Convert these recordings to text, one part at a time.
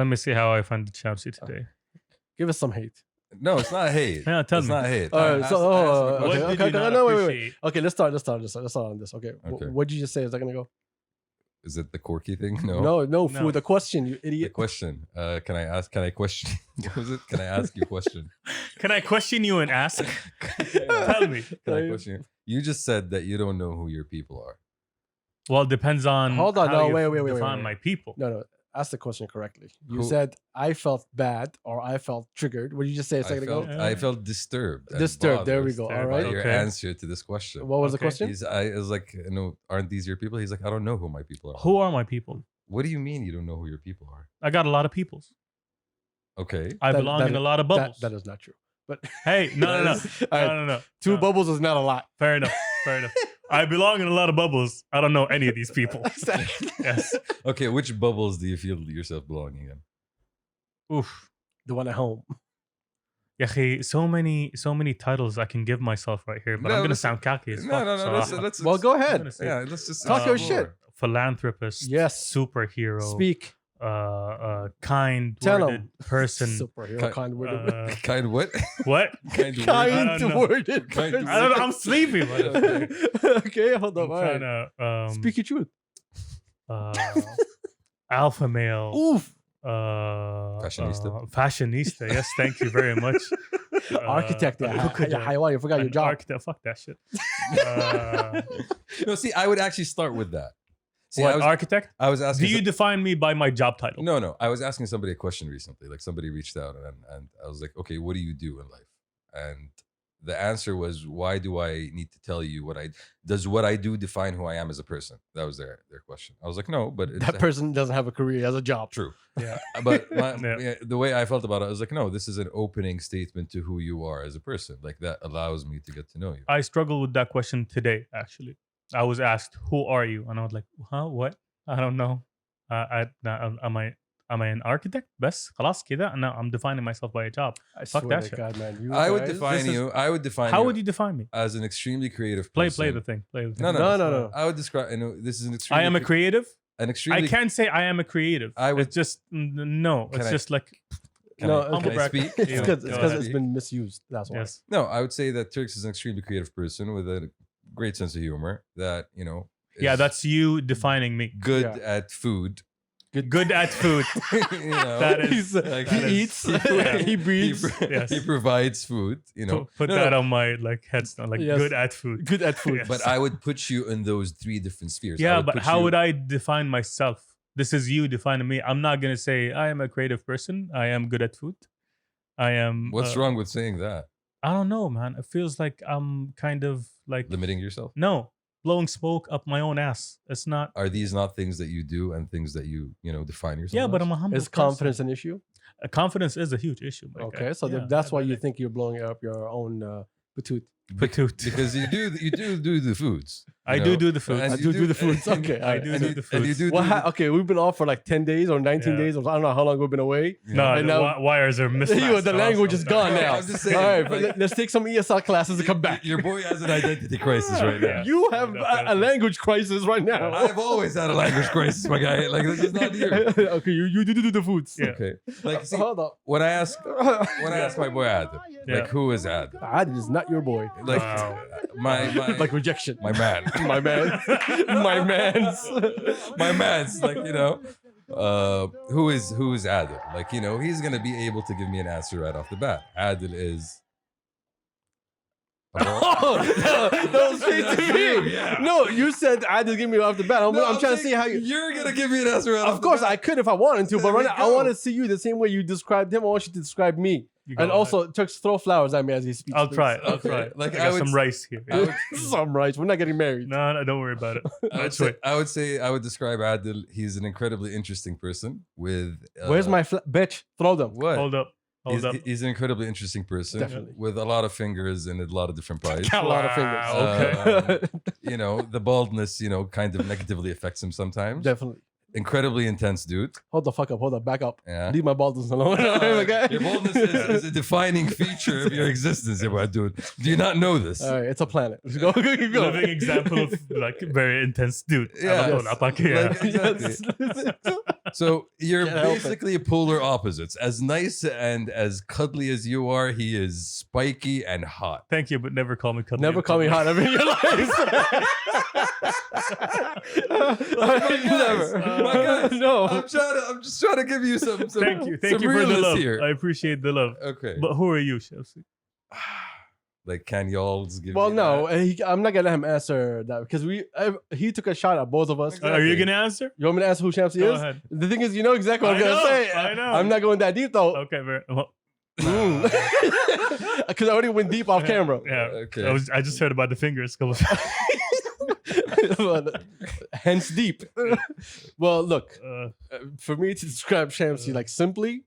Let me see how I offended Shamsi today. Give us some hate. No, it's not hate. Yeah, tell it's me. not hate. All right, so What okay, did okay, you not no, wait. appreciate? Okay, let's start on this. Okay, Okay. what did you just say? Is that gonna go? Is it the quirky thing? No. No. For the question, you The idiot. question. Can I question? What was it? Can I ask you a question? Can I question you and ask? Tell me. Can I question you? You just said that you don't know who your people are. Well, it depends on Hold on, how no, you wait. define my people. No. Ask the question correctly. You Who- said I felt bad or I felt triggered. What did you just say a second ago? I felt disturbed. and Disturbed. There we bothered go. All by right. your Okay. answer to this question. What was the Okay. question? I was like, aren't these your people? He's like, I don't know who my people are. Who are my people? What do you mean you don't know who your people are? I got a lot of peoples. Okay. I That- belong that- in a lot of bubbles. That is not true. But Hey, no. All right, No. two No. bubbles is not a lot. Fair enough. I belong in a lot of bubbles. I don't know any of these people. Yes. Okay, which bubbles do you feel yourself belonging in? Oof. The one at home. Yeah, so many titles I can give myself right here, but No, I'm gonna listen- sound cocky as No, fuck. no, no. so Let's Well, go I'm ahead. gonna say, Yeah, let's just Talk your explore. shit. philanthropist, Yes. superhero, Speak. kind Tell worded 'em. person. Superhero kind worded. Kind what? What? Kind of I Kind don't know. worded. Kind person. I don't know. I'm sleepy. Okay, hold I'm up. All trying right. to Speak your truth. alpha male. Oof. Fashionista. Fashionista. Yes, thank you very much. Architect. Yeah, Haiwan, you forgot your An job. architect. Fuck that shit. No, see, I would actually start with that. See, What, I was, architect? I was Do asking. you define me by my job title? No. I was asking somebody a question recently. Like somebody reached out and I was like, okay, what do you do in life? And the answer was, why do I need to tell you does what I do define who I am as a person? That was their question. I was like, no, but it's That person doesn't have a career, he has a job. true. Yeah. But Yeah. the way I felt about it, I was like, no, this is an opening statement to who you are as a person. Like that allows me to get to know you. I struggled with that question today, actually. I was asked, who are you? And I was like, huh, what? I don't know. Am I an architect? بس خلاص كده. No, I'm defining myself by a job. I Fuck swear that to shit. God, man. You I would guys- define this is- you. I would define How you would you define me? as an extremely creative Play person. the thing. Play the thing. No. No. I would describe. This is an I extremely. am a creative. An I extremely. can't say I am a creative. I would- It's just no. Can It's I- just like Can No, I, humble can I bracket. speak? It's Yeah, because go it's ahead. been misused. That's why. yes. No, I would say that Turks is an extremely creative person with a great sense of humor. That Yeah, is that's you defining me. good Yeah. at food. Good at food. That is- He's, like, he that is- eats, Yeah. he breathes. Yes. He provides food. Put No, that no. on my headstone. Like Yes. good at food. Good at food. Yes. But I would put you in those three different spheres. Yeah, but put how you- would I define myself? This is you defining me. I'm not gonna say I am a creative person. I am good at food. I am. What's wrong with saying that? I don't know, man. It feels like I'm kind of like Limiting yourself. no blowing smoke up my own ass. It's not. Are these not things that you do and things that you define yourself? Yeah, but as? I'm a humble. Is person. confidence an issue? Confidence is a huge issue. my guy. Okay, so Yeah, that's why you definitely. think you're blowing up your own patoot. Patoot. because you do the foods. I you know? do the food. And I you do the foods. Okay, I alright. do and do you- the and you foods. do Well, the- okay, we've been off for like 10 days or 19 Yeah. days. Or I don't know how long we've been away. No, And the now- wires are mismatched. The language is gone No, now. I'm just saying, All right, like- let's take some ESL classes and come back. Your boy has an identity crisis right now. Yeah. You have a language crisis right now. I've always had a language crisis, my guy. Like this is not you. Okay, you do the foods. Yeah. Okay. Like see, Hold up. when I ask my boy Adam, Yeah. like who is Adam? Adil is not your boy. Like Wow. my Like rejection. my man. My man. My man's. My man's like who is Adil? Like he's gonna be able to give me an answer right off the bat. Adil is Oh, that was straight That's to you, me. yeah. No, you said Adil give me off the bat. I'm trying to see how you. You're gonna give me an answer right off Of course, the bat. I could if I wanted to, but There right we now I go. want to see you the same way you described him. I want you to describe me, You go and ahead. also Turks throw flowers at me as he speaks. I'll please. try it. I'll Okay, try it. like, I I got would- some rice here. I would- Some rights. We're not getting married. No, don't worry about it. Let's wait. I would describe Adil. He's an incredibly interesting person with. Where's my bitch? Throw them. what? Hold up. Hold up. He's an incredibly interesting person Definitely. with a lot of fingers and a lot of different pies. Got a lot of fingers. Okay. The baldness, kind of negatively affects him sometimes. Definitely. Incredibly intense dude. Hold the fuck up. Hold up. Back up. Yeah. Leave my baldness alone. Okay? Your boldness is a defining feature of your existence, dude. Do you not know this? All right, it's a planet. Let's go. Keep going. Living example of like very intense dude. Yeah. Yes. Like, exactly. Yes. So you're Can't help it. basically polar opposites. As nice and as cuddly as you are, he is spiky and hot. Thank you, but never call me cuddly. Never call me hot ever in your life. Never. My guys, No. I'm just trying to give you some Thank you some for the realness love. here. I appreciate the love. Okay. But who are you, Chelsea? Like, can y'all give Well, me no, that? I'm not gonna let him answer that because he took a shot at both of us. Exactly. Are you gonna answer? You want me to answer who Shamsi Go is? ahead. The thing is, you know exactly what I I'm gonna know, say. I know. I'm not going that deep though, Okay, very well. because I already went deep off camera. Yeah. Okay. I just heard about the fingers. Hence deep. Well, look, Uh, for me to describe Shamsi like simply.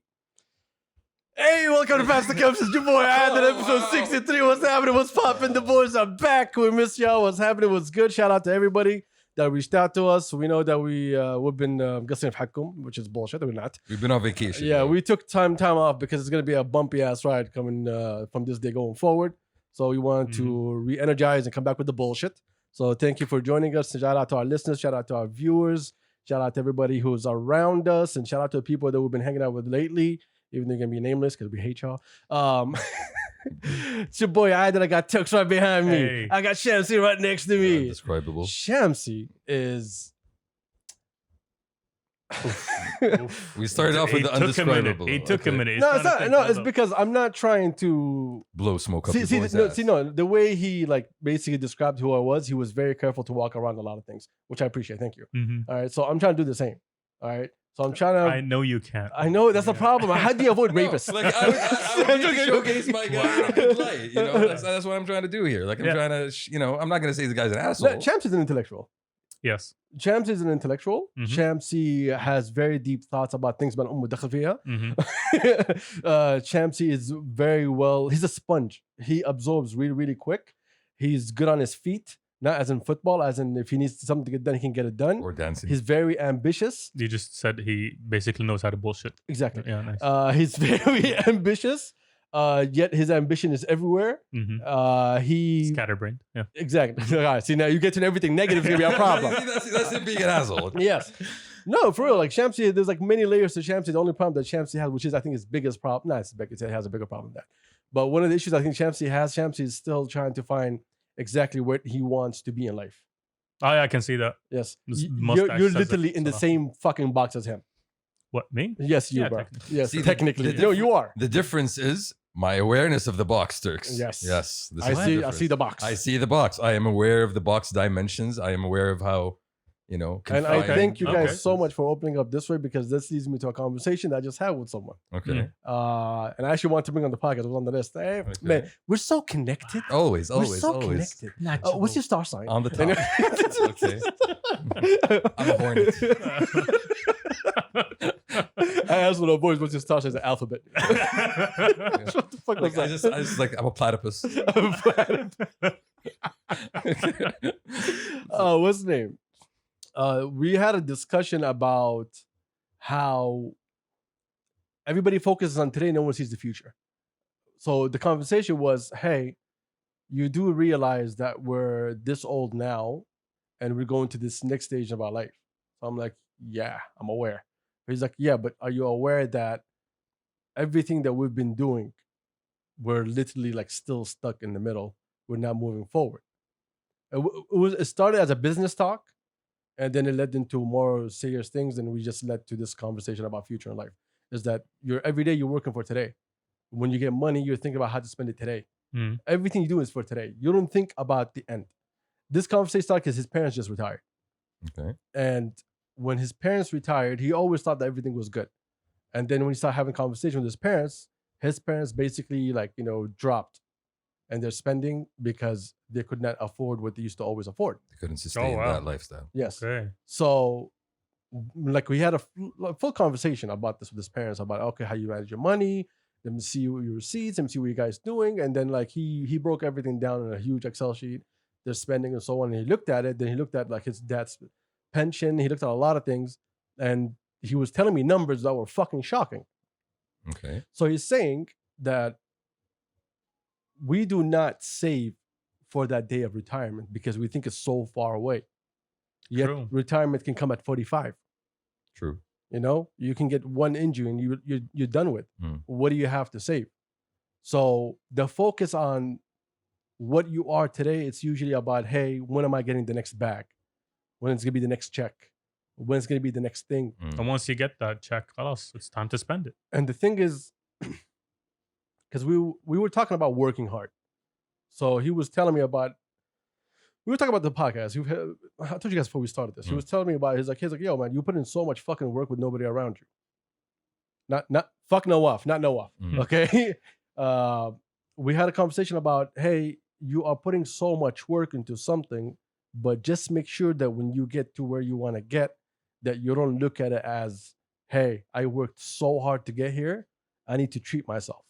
Hey, welcome to Past the Cups. It's your boy Ad, episode 63. What's happening? What's popping? The boys are back. We miss y'all. What's happening? What's good? Shout out to everybody that reached out to us. We know that we've been guessing حقكم, which is bullshit. We're not. We've been on vacation. Yeah, bro. we took time off because it's gonna be a bumpy ass ride coming from this day going forward. So we wanted to re-energize and come back with the bullshit. So thank you for joining us. Shout out to our listeners. Shout out to our viewers. Shout out to everybody who's around us, and shout out to the people that we've been hanging out with lately. Even though they're gonna be nameless because we hate y'all. It's your boy I that I got Tux right behind me. Hey. I got Shamsi right next to me. Indescribable. Shamsi is. We started off with the undescribable. It took a Okay. minute. No, it's trying to not. think, No, hold it's up. because I'm not trying to Blow smoke up see. the boy's No, ass. see, no. The way he like basically described who I was, he was very careful to walk around a lot of things, which I appreciate. Thank you. Mhm. All right, so I'm trying to do the same. All right, so I'm trying to. I know you can't. I know that's the Yeah. problem. How do you avoid No, rapists? like I would need to showcase my guy in a good light. You know, that's what I'm trying to do here. Like I'm Yeah. trying to, I'm not gonna say the guy's an No, asshole. Champs is an intellectual. Yes. Champs is an intellectual. Mhm. Champsy has very deep thoughts about things. But Mhm. Champsy is very well. He's a sponge. He absorbs really, really quick. He's good on his feet, not as in football, as in if he needs something to get done, he can get it done. Or dancing. He's very ambitious. You just said he basically knows how to bullshit. Exactly. Yeah, nice. He's very ambitious. Yet his ambition is everywhere. Mm-hmm. He Scatterbrained. Yeah. exactly. All right, see now you get to everything negative is gonna be a problem. See, that's him being an asshole. Yes. No, for real. Like Shamsi, there's like many layers to Shamsi. The only problem that Shamsi has, which is I think his biggest problem, not his biggest, it has a bigger problem than that. But one of the issues I think Shamsi is still trying to find exactly what he wants to be in life. Oh, yeah, I can see that. Yes. This You're mustache says it, literally in the so. same fucking box as him. What, me? Yes, you Yeah, bro. technically. Yes, See, the- technically. the No, you are. The difference is my awareness of the box, Turks. Yes. Yes. This I is the see difference. the box. I see the box. I am aware of the box dimensions. I am aware of how, And I confined thank you Okay. guys so much for opening up this way because this leads me to a conversation that I just had with someone. Okay. And I actually want to bring on the podcast. It was on the list. Hey, Okay. man, we're so connected. Always, We're always, so always. connected. What's your star sign? On the top. Okay. I'm a hornet. I asked one of the boys what's your star sign. It's an alphabet. What the fuck was Like, I that? just like I'm a platypus. What's his name? We had a discussion about how everybody focuses on today, no one sees the future. So the conversation was, hey, you do realize that we're this old now and we're going to this next stage of our life. So I'm like, yeah, I'm aware. He's like, yeah, but are you aware that everything that we've been doing, we're literally like still stuck in the middle. We're not moving forward. It started as a business talk, and then it led into more serious things. And we just led to this conversation about future in life. Is that every day you're working for today. When you get money, you're thinking about how to spend it today. Mm. Everything you do is for today. You don't think about the end. This conversation started because his parents just retired. Okay. And when his parents retired, he always thought that everything was good. And then when he started having conversation with his parents basically dropped and they're spending because they could not afford what they used to always afford. They couldn't sustain wow. that lifestyle. Yes. Okay. So like we had a full conversation about this with his parents about, okay, how you manage your money, let me see your receipts, let me see what you guys doing. And then like he broke everything down in a huge Excel sheet, their spending and so on. And he looked at it, then he looked at like his dad's pension, he looked at a lot of things, and he was telling me numbers that were fucking shocking. Okay. So he's saying that we do not save for that day of retirement because we think it's so far away. Yet True. retirement can come at 45. True. You know, you can get one injury and you're done with. Mm. What do you have to save? So the focus on what you are today, it's usually about, hey, when am I getting the next bag? When it's gonna be the next check? When it's gonna be the next thing? Mm. And once you get that check, خلاص, it's time to spend it. And the thing is, because we were talking about working hard. So he was telling me about, we were talking about the podcast. I told you guys before we started this. He was telling me about, he's like, yo, man, you put in so much fucking work with nobody around you. Not fuck no off, not no off. Mm. Okay. We had a conversation about, hey, you are putting so much work into something, but just make sure that when you get to where you want to get, that you don't look at it as, hey, I worked so hard to get here, I need to treat myself.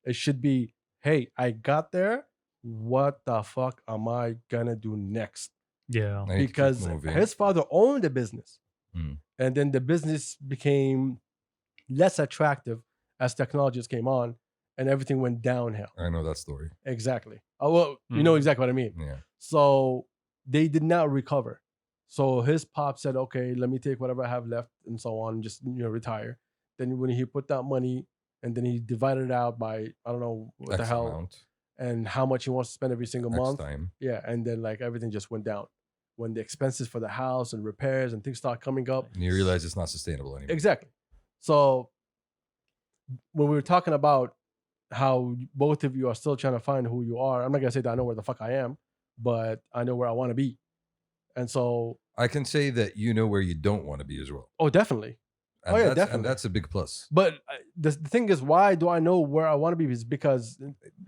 It should be, hey, I got there, what the fuck am I gonna do next? Yeah. I need to keep Because moving. his father owned the business. Mm. And then the business became less attractive as technologies came on and everything went downhill. I know that story. Exactly. Oh, well, you know exactly what I mean. Yeah. So they did not recover. So his pop said, okay, let me take whatever I have left and so on, just, you know, retire. Then when he put that money and then he divided it out by, I don't know what the X hell, amount, and how much he wants to spend every single X month. time. Yeah. And then like everything just went down. When the expenses for the house and repairs and things start coming up. And you realize it's not sustainable anymore. Exactly. So when we were talking about how both of you are still trying to find who you are, I'm not gonna say that I know where the fuck I am, but I know where I want to be. And so I can say that you know where you don't want to be as well. oh, definitely. And Oh, yeah, that's, definitely. And that's a big plus. But the thing is, why do I know where I want to be? Is because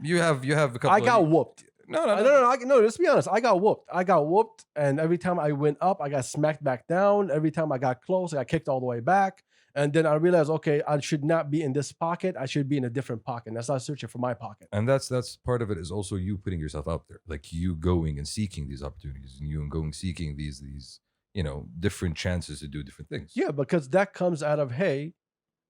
You have a couple. I got whooped. No. No. Let's be honest. I got whooped, and every time I went up, I got smacked back down. Every time I got close, I got kicked all the way back. And then I realized, okay, I should not be in this pocket. I should be in a different pocket. And I started searching for my pocket. And that's part of it is also you putting yourself out there, like you going and seeking these opportunities, and you going seeking these different chances to do different things. Yeah, because that comes out of, hey,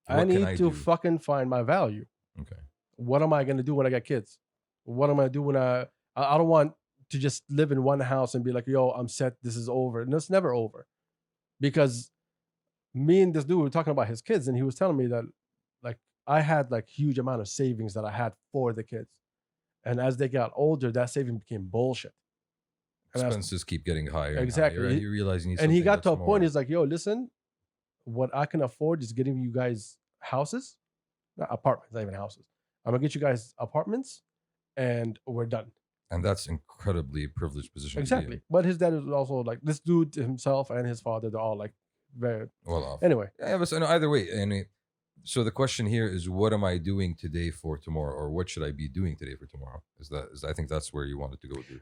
I What can need I to do? fucking find my value. Okay. What am I gonna do when I get kids? What am I gonna do when I don't want to just live in one house and be like, yo, I'm set, this is over. And it's never over. Because me and this dude were talking about his kids, and he was telling me that like I had like huge amount of savings that I had for the kids. And as they got older, that saving became bullshit. And Expenses keep getting higher. and Exactly. higher, and you realize you need and he something got to a that's point, more- he's like, yo, listen, what I can afford is getting you guys houses, not apartments, not even houses. I'm gonna get you guys apartments and we're done. and that's incredibly privileged position. to be Exactly. But his dad is also like, this dude himself and his father, they're all like very, in. Well off. anyway. Yeah, but so, no, either way. So the question here is, what am I doing today for tomorrow, or what should I be doing today for tomorrow? I think that's where you wanted to go to.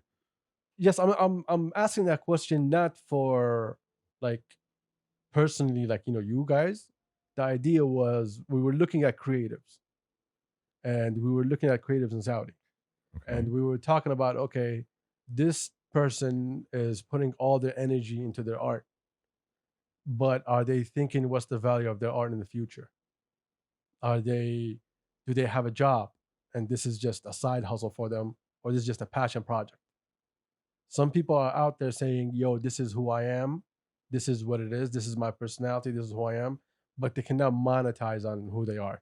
Yes, I'm asking that question not for like personally, like, you know, you guys. The idea was we were looking at creatives, and we were looking at creatives in Saudi, Okay. and we were talking about, okay, this person is putting all their energy into their art, but are they thinking what's the value of their art in the future? Do they have a job and this is just a side hustle for them, or this is just a passion project? Some people are out there saying, yo, this is who I am. This is what it is. This is my personality. This is who I am. But they cannot monetize on who they are.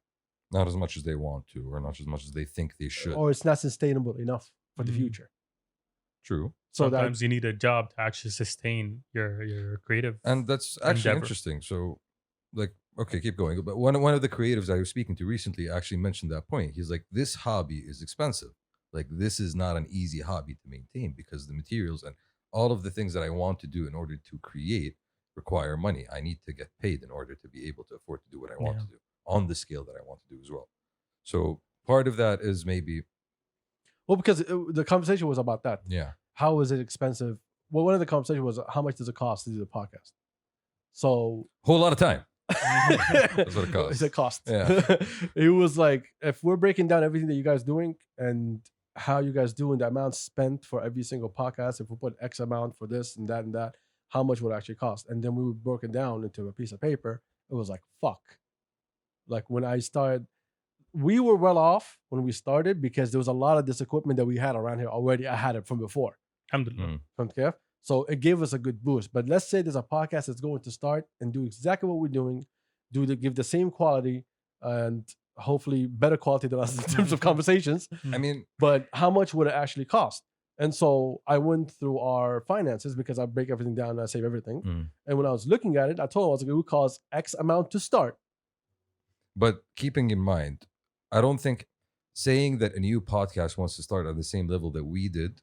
Not as much as they want to, or not as much as they think they should. Or it's not sustainable enough for the Mhm. future. True. So Sometimes you need a job to actually sustain your creative. And that's actually endeavor. interesting. So, like, okay, keep going. But one of the creatives I was speaking to recently actually mentioned that point. He's like, this hobby is expensive. Like, this is not an easy hobby to maintain, because the materials and all of the things that I want to do in order to create require money. I need to get paid in order to be able to afford to do what I want Yeah. to do on the scale that I want to do as well. So part of that is maybe, well, because the conversation was about that. yeah, How is it expensive? Well, one of the conversations was, how much does it cost to do the podcast? So whole lot of time. That's what it costs. It costs. Yeah. It was like, if we're breaking down everything that you guys doing and how you guys doing, the amount spent for every single podcast, if we put X amount for this and that, how much would it actually cost? And then we broke it down into a piece of paper. It was like, fuck. Like when I started, we were well off when we started because there was a lot of this equipment that we had around here already. I had it from before. Alhamdulillah. From KF. So it gave us a good boost. But let's say there's a podcast that's going to start and do exactly what we're doing, give the same quality and hopefully better quality than us in terms of conversations. I mean, But how much would it actually cost? And so I went through our finances because I break everything down and I save everything. And when I was looking at it, I told him I was like, it would cost X amount to start. but keeping in mind, I don't think saying that a new podcast wants to start at the same level that we did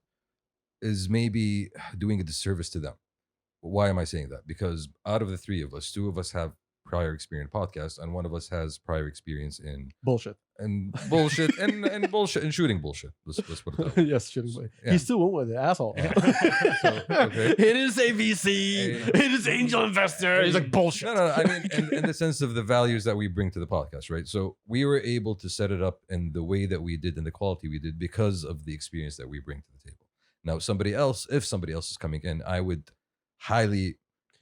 is maybe doing a disservice to them. Why am I saying that? Because out of the three of us, two of us have prior experience in podcasts, and one of us has prior experience in Bullshit. bullshit and bullshit and shooting bullshit. Let's put it that way. Yes, shouldn't So, we? yeah. He still went with it, asshole. okay. It is ABC. It is angel investor. He's like, bullshit. No. I mean, in the sense of the values that we bring to the podcast, right? So we were able to set it up in the way that we did and the quality we did because of the experience that we bring to the table. Now, if somebody else is coming in, I would highly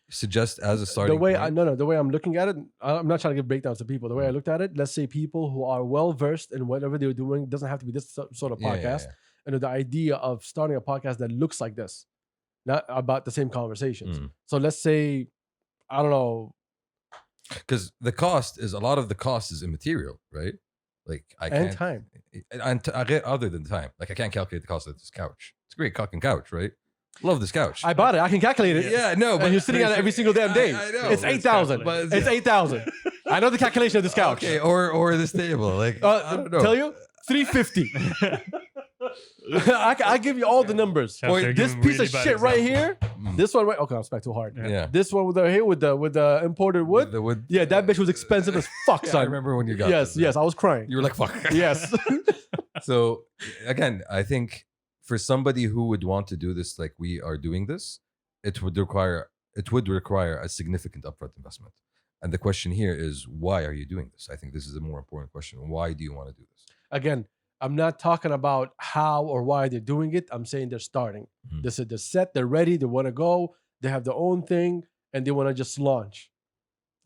suggest as a starting The way point. the way I'm looking at it, I'm not trying to give breakdowns to people. The way I looked at it, let's say people who are well versed in whatever they're doing, doesn't have to be this sort of podcast. And the idea of starting a podcast that looks like this, not about the same conversations. So let's say, I don't know, Because a lot of the cost is immaterial, right? Like I and can't, time. and I get other than time. Like I can't calculate the cost of this couch. It's a great fucking couch, right? Love this couch. I bought it. I can calculate it. Yeah, no, but And you're sitting on it every single damn day. I know. It's 8,000. But It's 8,000. I know the calculation of this couch. Okay, or this table. Like I don't know. Tell you, 350. I give you all the numbers. Chef, they're This giving piece really of bad shit right example. here. This one right. Okay, I'm back too hard. Yeah. This one with the imported wood. The wood. Yeah, that bitch was expensive as fuck, Yeah, son. I remember when you got Yes, this, yes, I was crying. You were like, fuck. Yes. So again, I think for somebody who would want to do this like we are doing this, it would require a significant upfront investment. And the question here is, why are you doing this? I think this is a more important question. Why do you want to do this? Again, I'm not talking about how or why they're doing it. I'm saying they're starting. Mhm. They're set, they're ready, they want to go, they have their own thing, and they want to just launch.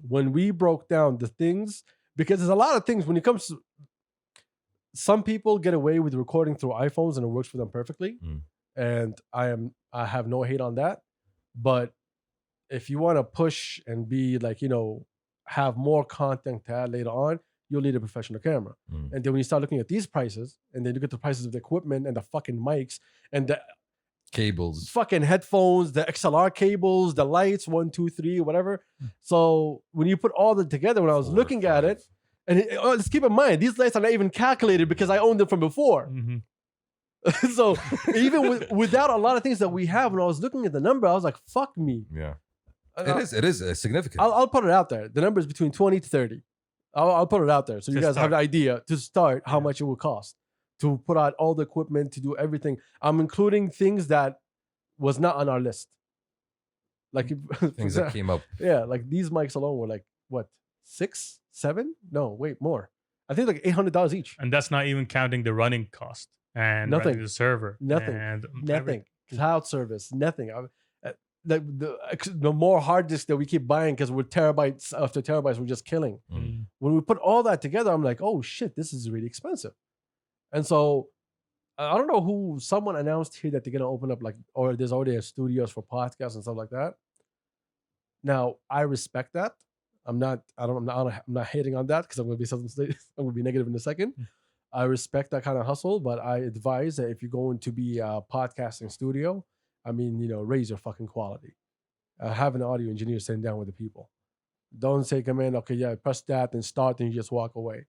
When we broke down the things, because there's a lot of things when it comes to some people get away with recording through iPhones and it works for them perfectly. And I have no hate on that. But if you want to push and be like, have more content to add later on, you'll need a professional camera. And then when you start looking at these prices, and then look at the prices of the equipment and the fucking mics and the Cables. fucking headphones, the XLR cables, the lights, 1, 2, 3, whatever. So when you put all that together, when I was 4, looking at 5. it, and let's keep in mind, these lights are not even calculated because I owned them from before. So even without a lot of things that we have, when I was looking at the number, I was like, fuck me. Yeah. It is significant. I'll put it out there. The number is between 20 to 30. I'll put it out there so you To guys have start. an idea to start how Yeah. much it will cost to put out all the equipment, to do everything. I'm including things that was not on our list. Like Things that came up. yeah, like these mics alone were like what, 6, 7? No, wait, more. I think like $800 each. And that's not even counting the running cost and Nothing. running the server. Nothing. And Nothing. Cloud service, nothing. The more hard disks that we keep buying because we're terabytes after terabytes, we're just killing. When we put all that together, I'm like, oh shit, this is really expensive. And so I don't know someone announced here that they're gonna open up or there's already a studios for podcasts and stuff like that. Now I respect that. I'm not hating on that because I'm gonna be negative in a second. I respect that kind of hustle, but I advise that if you're going to be a podcasting studio, raise your fucking quality. Have an audio engineer sitting down with the people. Don't say, come in, okay, yeah, press that and start and you just walk away.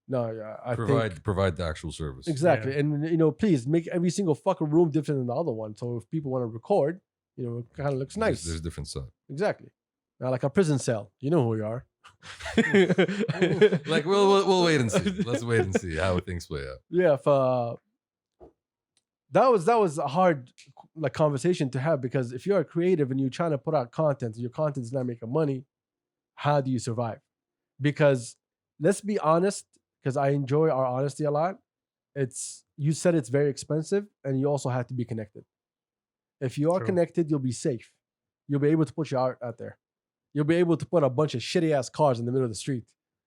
No, yeah, I think Provide the actual service. exactly. Yeah. And please make every single fucking room different than the other one. So if people want to record, it kind of looks nice. There's different stuff. Exactly. Now, like a prison cell, you know who we are. Like we'll wait and see. Let's wait and see how things play out. Yeah, that was a hard conversation to have, because if you're a creative and you're trying to put out content and your content is not making money, how do you survive? Because let's be honest, because I enjoy our honesty a lot. You said it's very expensive, and you also have to be connected. If you are True. connected, you'll be safe. You'll be able to put your art out there. You'll be able to put a bunch of shitty ass cars in the middle of the street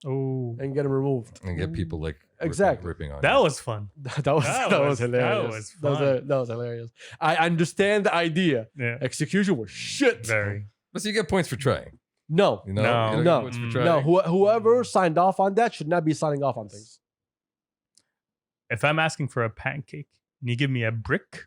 Oh, and get them removed. And get people like Exactly. ripping on That you. was fun. that That was was hilarious. fun. That was hilarious. I understand the idea. Yeah, Execution was shit. very. But so you get points for trying. No, You know, No. You don't No. get points for Mm. trying. no. Whoever signed off on that should not be signing off on things. If I'm asking for a pancake and you give me a brick,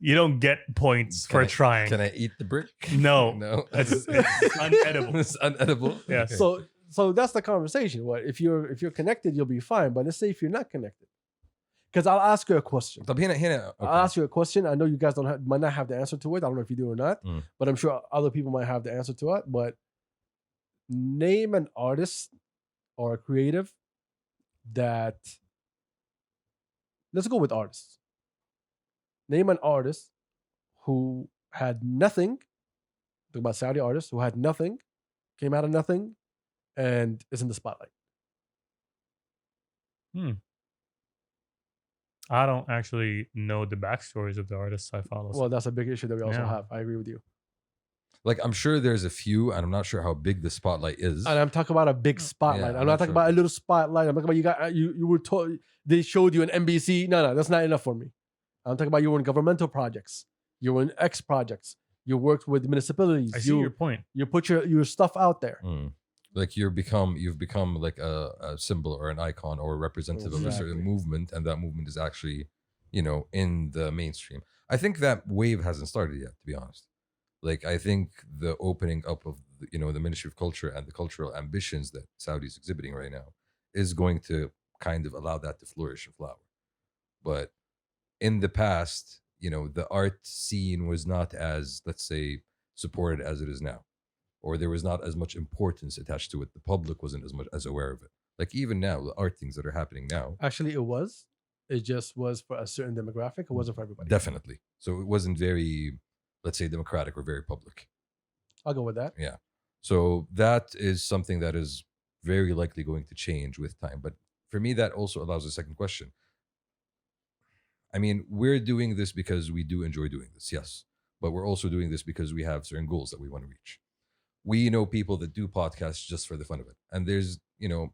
you don't get points for trying. Can I eat the brick? No. No. It's unedible. It's unedible. Yes. Okay. So that's the conversation. What if you're connected, you'll be fine. But let's say if you're not connected, because I'll ask you a question. طب هنا okay. I'll ask you a question. I know you guys might not have the answer to it. I don't know if you do or not, Mm. but I'm sure other people might have the answer to it. But name an artist or a creative that. Let's go with artists. Name an artist who had nothing. Talk about Saudi artists who had nothing, came out of nothing, and is in the spotlight. I don't actually know the backstories of the artists I follow. Well, that's a big issue that we also Yeah. have. I agree with you. Like I'm sure there's a few, and I'm not sure how big the spotlight is. And I'm talking about a big spotlight. Yeah, I'm not talking about a little spotlight. I'm talking about you got you were told they showed you an NBC. No, that's not enough for me. I'm talking about you were in governmental projects. You were in X projects. You worked with municipalities. I see your point. You put your stuff out there. Mm. Like you've become like a symbol or an icon or a representative of a certain Exactly. movement, and that movement is actually, in the mainstream. I think that wave hasn't started yet, to be honest. Like I think the opening up of the Ministry of Culture and the cultural ambitions that Saudi is exhibiting right now is going to kind of allow that to flourish and flower. But in the past, the art scene was not as, let's say, supported as it is now, or there was not as much importance attached to it. The public wasn't as much as aware of it. Like even now, the art things that are happening now, Actually, it was. It just was for a certain demographic. It wasn't for everybody. definitely. So it wasn't very, let's say, democratic or very public. I'll go with that. So that is something that is very likely going to change with time. But for me, that also allows a second question. I mean, we're doing this because we do enjoy doing this, yes. But we're also doing this because we have certain goals that we want to reach. We know people that do podcasts just for the fun of it. And there's,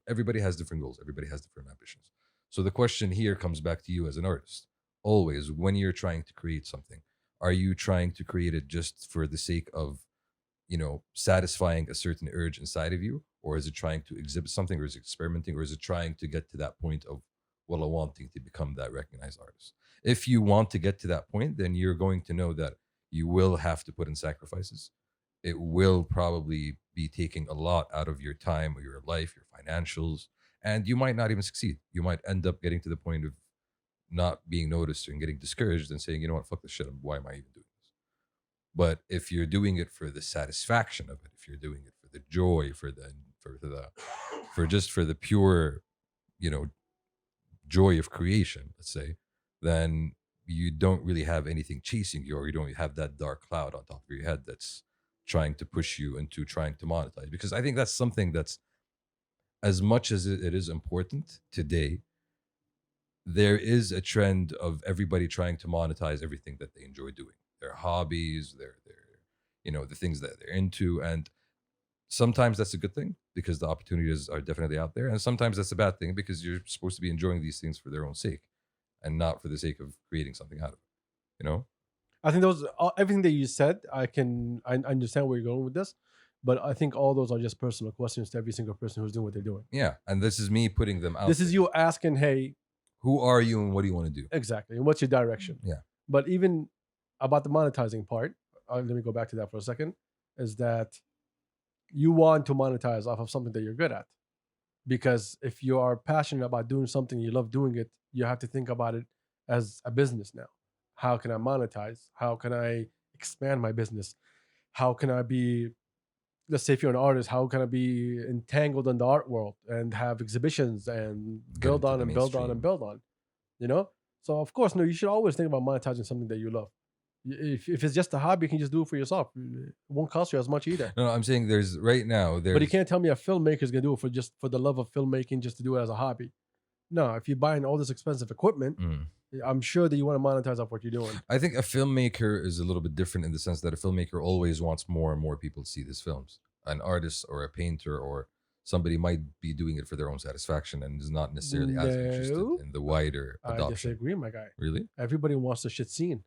everybody has different goals. Everybody has different ambitions. So the question here comes back to you as an artist. Always, when you're trying to create something, are you trying to create it just for the sake of, satisfying a certain urge inside of you? Or is it trying to exhibit something, or is it experimenting, or is it trying to get to that point of, wanting to become that recognized artist? If you want to get to that point, then you're going to know that you will have to put in sacrifices. It will probably be taking a lot out of your time or your life, your financials, and you might not even succeed. You might end up getting to the point of not being noticed and getting discouraged and saying, you know what, fuck this shit. Why am I even doing this? But if you're doing it for the satisfaction of it, if you're doing it for the joy, for the pure, joy of creation, let's say, then you don't really have anything chasing you, or you don't have that dark cloud on top of your head that's trying to push you into trying to monetize. Because I think that's something that's, as much as it is important today, there is a trend of everybody trying to monetize everything that they enjoy doing, their hobbies, their the things that they're into. And sometimes that's a good thing because the opportunities are definitely out there, and sometimes that's a bad thing because you're supposed to be enjoying these things for their own sake and not for the sake of creating something out of it. I think everything that you said, I understand where you're going with this, but I think all those are just personal questions to every single person who's doing what they're doing. Yeah, and this is me putting them out. This is there. you asking, hey, Who are you and what do you want to do? exactly, and what's your direction? Yeah. But even about the monetizing part, let me go back to that for a second, is that you want to monetize off of something that you're good at. Because if you are passionate about doing something, you love doing it, you have to think about it as a business now. How can I monetize? How can I expand my business? How can I be, let's say if you're an artist, how can I be entangled in the art world and have exhibitions and build into on the and build on mainstream. and build on, So of course, no, you should always think about monetizing something that you love. If it's just a hobby, you can just do it for yourself. It won't cost you as much either. No, I'm saying there's right now there's But you can't tell me a filmmaker is gonna do it for the love of filmmaking, just to do it as a hobby. No, if you're buying all this expensive equipment, Mm. I'm sure that you want to monetize off what you're doing. I think a filmmaker is a little bit different in the sense that a filmmaker always wants more and more people to see his films. An artist or a painter or somebody might be doing it for their own satisfaction and is not necessarily as interested No. in the wider I adoption. disagree, my guy. Really? Everybody wants the shit seen.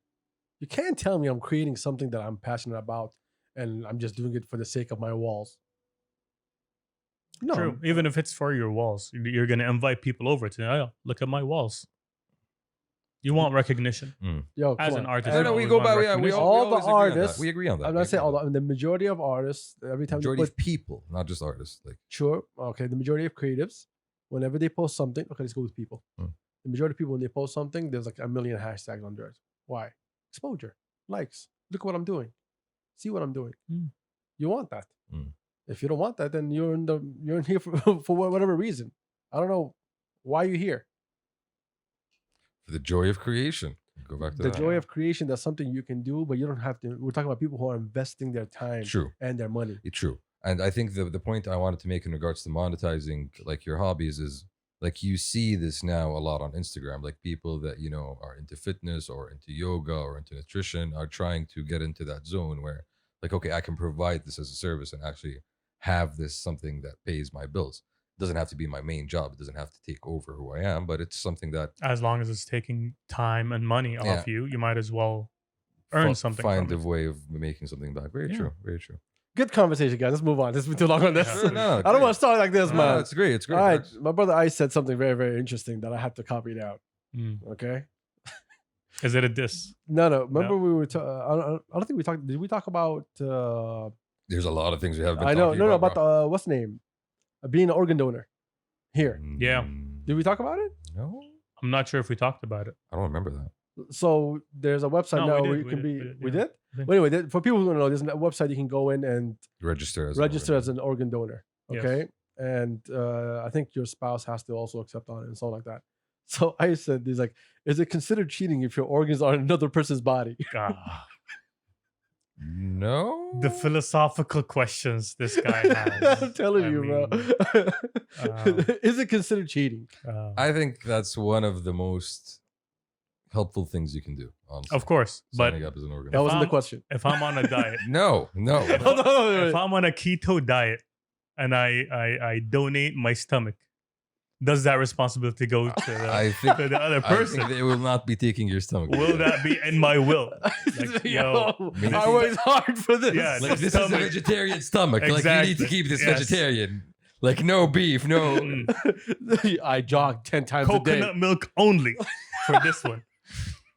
You can't tell me I'm creating something that I'm passionate about and I'm just doing it for the sake of my walls. No. True. Even if it's for your walls, you're going to invite people over to, oh, look at my walls. You want recognition Yo, as come an on. artist. I you know we always go want by. We recognition. all always the agree on that. artists- We agree on that. I'm We not saying agree all on the majority of artists, every that. time Majority they put, of people, not just artists. Like sure, okay, the majority of creatives, whenever they post something, okay, let's go with people. The majority of people, when they post something, there's like a million hashtags under it. Why? Exposure, likes. Look what I'm doing. See what I'm doing. You want that. If you don't want that, then you're in here for whatever reason. I don't know why you're here. for the joy of creation. Go back to The that. joy of creation, that's something you can do, but you don't have to. We're talking about people who are investing their time True. and their money. True. And I think the point I wanted to make in regards to monetizing like your hobbies is like you see this now a lot on Instagram, like people that, you know, are into fitness or into yoga or into nutrition are trying to get into that zone where like, okay, I can provide this as a service and actually have this something that pays my bills. It doesn't have to be my main job. It doesn't have to take over who I am, but it's something that As long as it's taking time and money Yeah. off you, you might as well earn something find from a it. way of making something back. Very Yeah. true. Very true. Good conversation, guys. Let's move on. This has been too long on this. Yeah. No, I don't want to start like this, No, man. it's great. It's great. All right, my brother Ice said something very, very interesting that I have to copy down. Mm. Okay. Is it a diss? No. Remember we were. I don't think we talked. Did we talk about? There's a lot of things we have been I know. talking No, about. about the what's the name? Being an organ donor. Here. Yeah. Did we talk about it? No, I'm not sure if we talked about it. I don't remember that. So there's a website No, now we where did, you can we be. did, We yeah. did. I think But anyway, for people who don't know, there's a website you can go in and Register as register as an organ donor. Yes. Okay. And I think your spouse has to also accept on it and so like that. So I said, he's like, is it considered cheating if your organs are in another person's body? Ah, No. the philosophical questions this guy has. I'm telling I you, mean, bro. Is it considered cheating? I think that's one of the most helpful things you can do. Honestly, of course, but signing up as an organ. That wasn't the I'm- question. if I'm on a diet, No. No, no. if I'm on a keto diet and I donate my stomach, does that responsibility go to the, I think to the other I person? think they will not be taking your stomach. Will that be in my will? Like, Yo, maybe- I worked hard for this. Yeah, Like this is a Stomach. vegetarian stomach. Like you need to Exactly. keep this Yes. vegetarian. Like no beef, no. Mm. I jog 10 times a Coconut day. milk only for this one.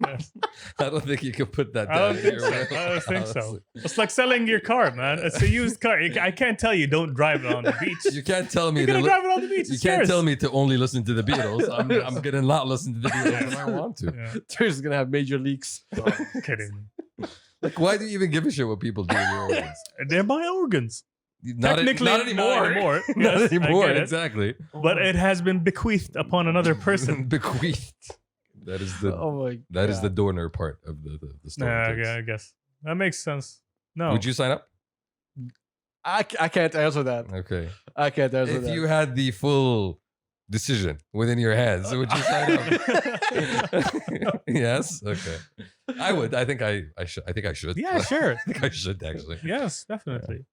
Yes. I don't think you can put that I down. don't think in so. your will, I don't think so. honestly. It's like selling your car, man. It's a used car. I can't tell you don't drive it on the beach. You can't tell me You're to gonna li- drive it on the beach. you It's can't yours. tell me to only listen to the Beatles. I'm gonna not listen to the Beatles if I want to. Yeah. Terry's gonna have major leaks. Oh, kidding me. Like, why do you even give a shit what people do with your organs? They're my organs. Not Technically, not anymore. Not anymore. Not Yes, I anymore. get it. Exactly. But it has been bequeathed upon another person. Bequeathed. That is the Oh my that is God. the donor part of the story. Nah, Tix. yeah, I guess that makes sense. No, Would you sign up? I can't answer that. Okay. I can't answer If that. you had the full decision within your hands, would you sign up? Yes. Okay. I would. I think I should. I think I should. Yeah, sure. I think I should actually. Yes, definitely.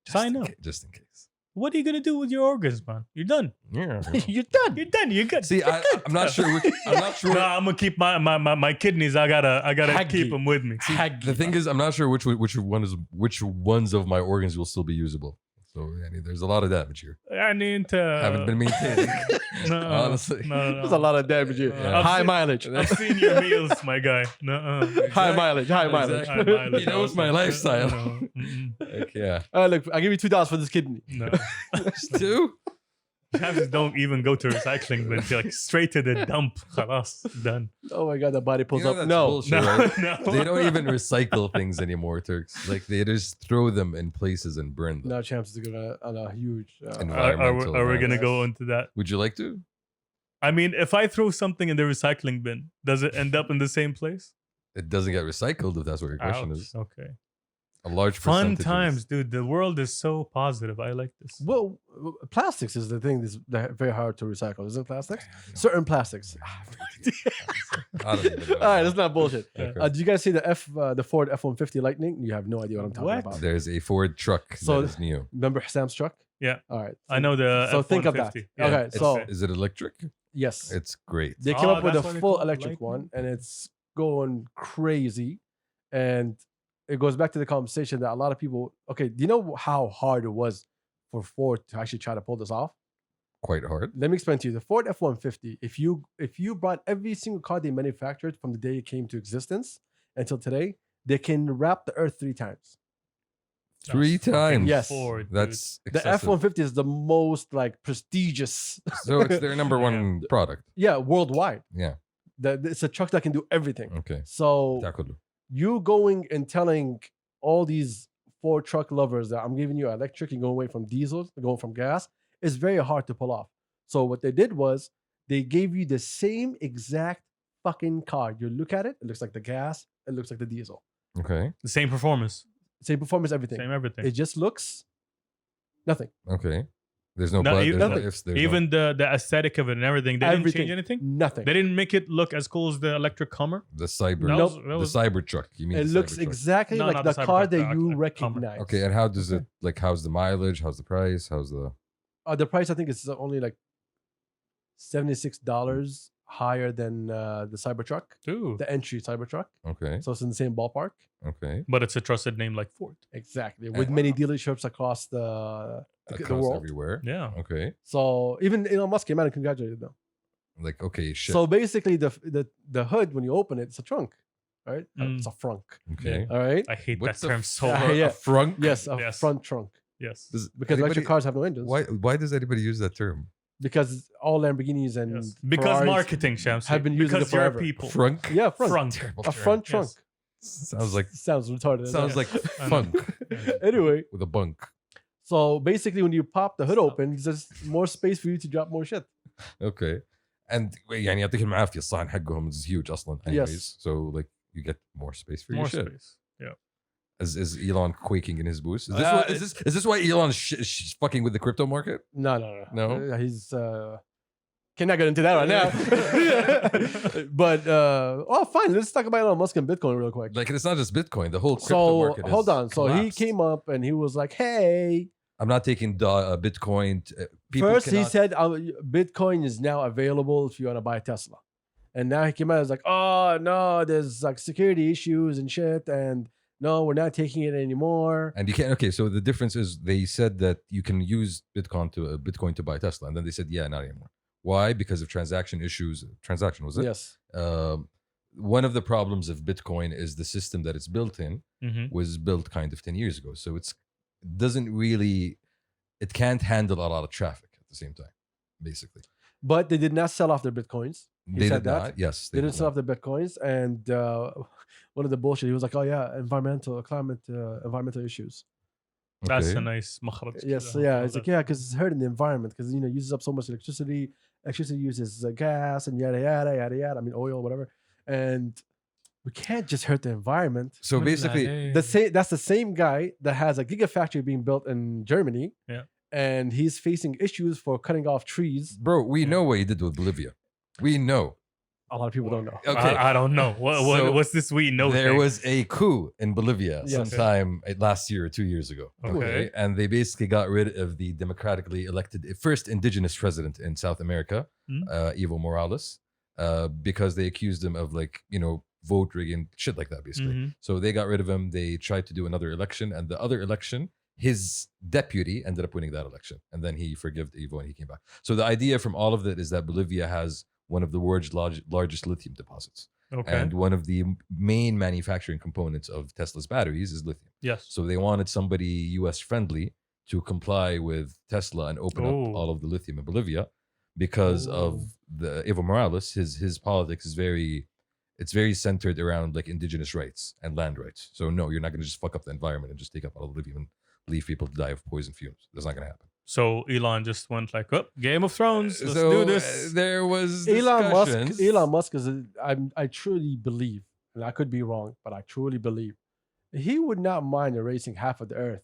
Just Sign in up. just in case. What are you gonna do with your organs, man? You're done. Yeah. You're done. You're done. You're good. See, I'm not sure. I'm not sure. No, I'm gonna keep my kidneys. I gotta Haggy. keep them with me. The thing is, I'm not sure which ones of my organs will still be usable. So I mean, there's a lot of damage here. I need to. Haven't been maintaining. No, honestly. no. There's a lot of damage here. Yeah. High I've mileage. I've seen your meals, my guy. No. High mileage. High mileage. Exactly. High mileage He knows my also. lifestyle. No, mm-mm. Like, yeah. Look, I give you $2 for this kidney. No. Two? Chances don't even go to recycling bin. They're like straight to the dump. Khalas, done. Oh my God, the body pulls You know up. that's No. bullshit, No, right? no. They don't even recycle things anymore, Turks. Like they just throw them in places and burn them. No chance to go on a huge. And Are environmental we gonna damage. go into that? Would you like to? I mean, if I throw something in the recycling bin, does it end up in the same place? It doesn't get recycled if that's what your question Ouch. is. Okay. A large Fun percentage. times, dude. The world is so positive. I like this. Well, plastics is the thing that's very hard to recycle. Isn't plastics? Certain plastics. I don't even know. All right, that's not bullshit. Okay. Did you guys see the Ford F-150 Lightning? You have no idea what I'm talking What? about. There's a Ford truck So- that is new. Remember Sam's truck? Yeah. All right. I know the So think of that. F-150. Okay, It's- so is it electric? yes, It's great. they came up with that's a why they full call it electric Lightning? one, and it's going crazy. And it goes back to the conversation that a lot of people. Okay, do you know how hard it was for Ford to actually try to pull this off? Quite hard. Let me explain to you. The Ford F-150. If you brought every single car they manufactured from the day it came to existence until today, they can wrap the Earth 3 times. Three That's fucking times. Yes. Ford, dude. That's The excessive. F-150 is the most like prestigious. So it's their number one product. Yeah, worldwide. Yeah. It's a truck that can do everything. Okay. So ده كله. you going and telling all these Ford truck lovers that I'm giving you electric and going away from diesel, going from gas, is very hard to pull off. So what they did was they gave you the same exact fucking car. You look at it, it looks like the gas, it looks like the diesel. Okay. The same performance, Same performance, everything. same everything. It just looks nothing. Okay. There's no No, but. even- There's no Nothing. ifs. There's Even the aesthetic of it and everything, they didn't Everything. change anything. Nothing. They didn't make it look as cool as the electric Hummer. the cyber. That Nope. was- that The was- cyber truck. You mean It the looks Cybertruck. exactly No, like not the the car Cybertruck, that the you Hummer. Okay, and how does it like? How's the mileage? How's the price? How's the? The price I think is only like $76 higher than the Cybertruck, Ooh. the entry Cybertruck. Okay. So it's in the same ballpark. Okay. But it's a trusted name like Ford. Exactly, with many dealerships across the Across world. everywhere. Yeah. Okay. So even Elon Musk came out and congratulated them. Like okay, shit. So basically, the hood when you open it, it's a trunk, right? Mm. It's a frunk. okay. All right. I hate What's that the term so Yeah, much. yeah. A frunk. Yes, a Yes. front trunk. Yes. Does Because electric anybody- cars have no engines. Why does anybody use that term? Because all Lamborghinis and Yes. Because Ferraris marketing, Shams. have been using it because you're forever. people. Frunk. Yeah, front. Front. Terrible A term. front Yes. trunk. Sounds like Sounds retarded. sounds like I know. funk Anyway, with a bunk. so basically, when you pop the hood Stop. open, there's more space for you to drop more shit. Okay. And يعني يعطيك العافية الصحن حقهم is huge أصلا anyways. Yes. So like you get more space for More your shit. space. Yeah. Is Elon quaking in his boots? Is this, Uh, is this why Elon is fucking with the crypto market? No. No? He's cannot get into that right now. But fine. Let's talk about Elon Musk and Bitcoin real quick. Like it's not just Bitcoin. The whole crypto So market. hold is on. So he collapsed. came up and he was like, "Hey." I'm not taking Bitcoin. People First, he cannot- said Bitcoin is now available if you want to buy a Tesla. And now he came out and was like, "Oh no, there's like security issues and shit, and no, we're not taking it anymore." And you can't. Okay, so the difference is they said that you can use Bitcoin to buy Tesla, and then they said, yeah, not anymore. Why? Because of transaction issues. Transaction was it? Yes. One of the problems of Bitcoin is the system that it's built in Mm-hmm. was built kind of 10 years ago, so it can't handle a lot of traffic at the same time, basically. But they did not sell off their Bitcoins. He They said did that. not. Yes, They didn't did sell not. off their Bitcoins. And one of the bullshit, he was like, "Oh yeah, environmental issues." That's Okay. a nice makhraj. Yes, yeah. It's like, yeah, because it's hurting the environment because, it uses up so much electricity. Electricity uses gas and yada, yada, yada, yada. I mean, oil, whatever. And we can't just hurt the environment. So basically, That's the same guy that has a gigafactory being built in Germany. Yeah. And he's facing issues for cutting off trees. bro, we know what he did with Bolivia. We know. A lot of people don't know. Okay. I don't know. So What's this we know? There thing? was a coup in Bolivia Yes. sometime last year or 2 years ago. Okay. And they basically got rid of the democratically elected first indigenous president in South America, Hmm. Evo Morales, because they accused him of vote rigging, shit like that, basically. Mhm. So they got rid of him. They tried to do another election, and the other election, his deputy ended up winning that election. And then he forgave Evo and he came back. So the idea from all of that is that Bolivia has one of the world's largest lithium deposits. Okay. And one of the main manufacturing components of Tesla's batteries is lithium. Yes. So they wanted somebody US friendly to comply with Tesla and open up Oh. all of the lithium in Bolivia because of the Evo Morales. His politics is it's very centered around like indigenous rights and land rights. So no, you're not going to just fuck up the environment and just take up all the lithium and leave people to die of poison fumes. That's not going to happen. So Elon just went like, "Oh, Game of Thrones. Let's so do this." There was Elon discussions. Musk is I truly believe, and I could be wrong, but I truly believe he would not mind erasing half of the earth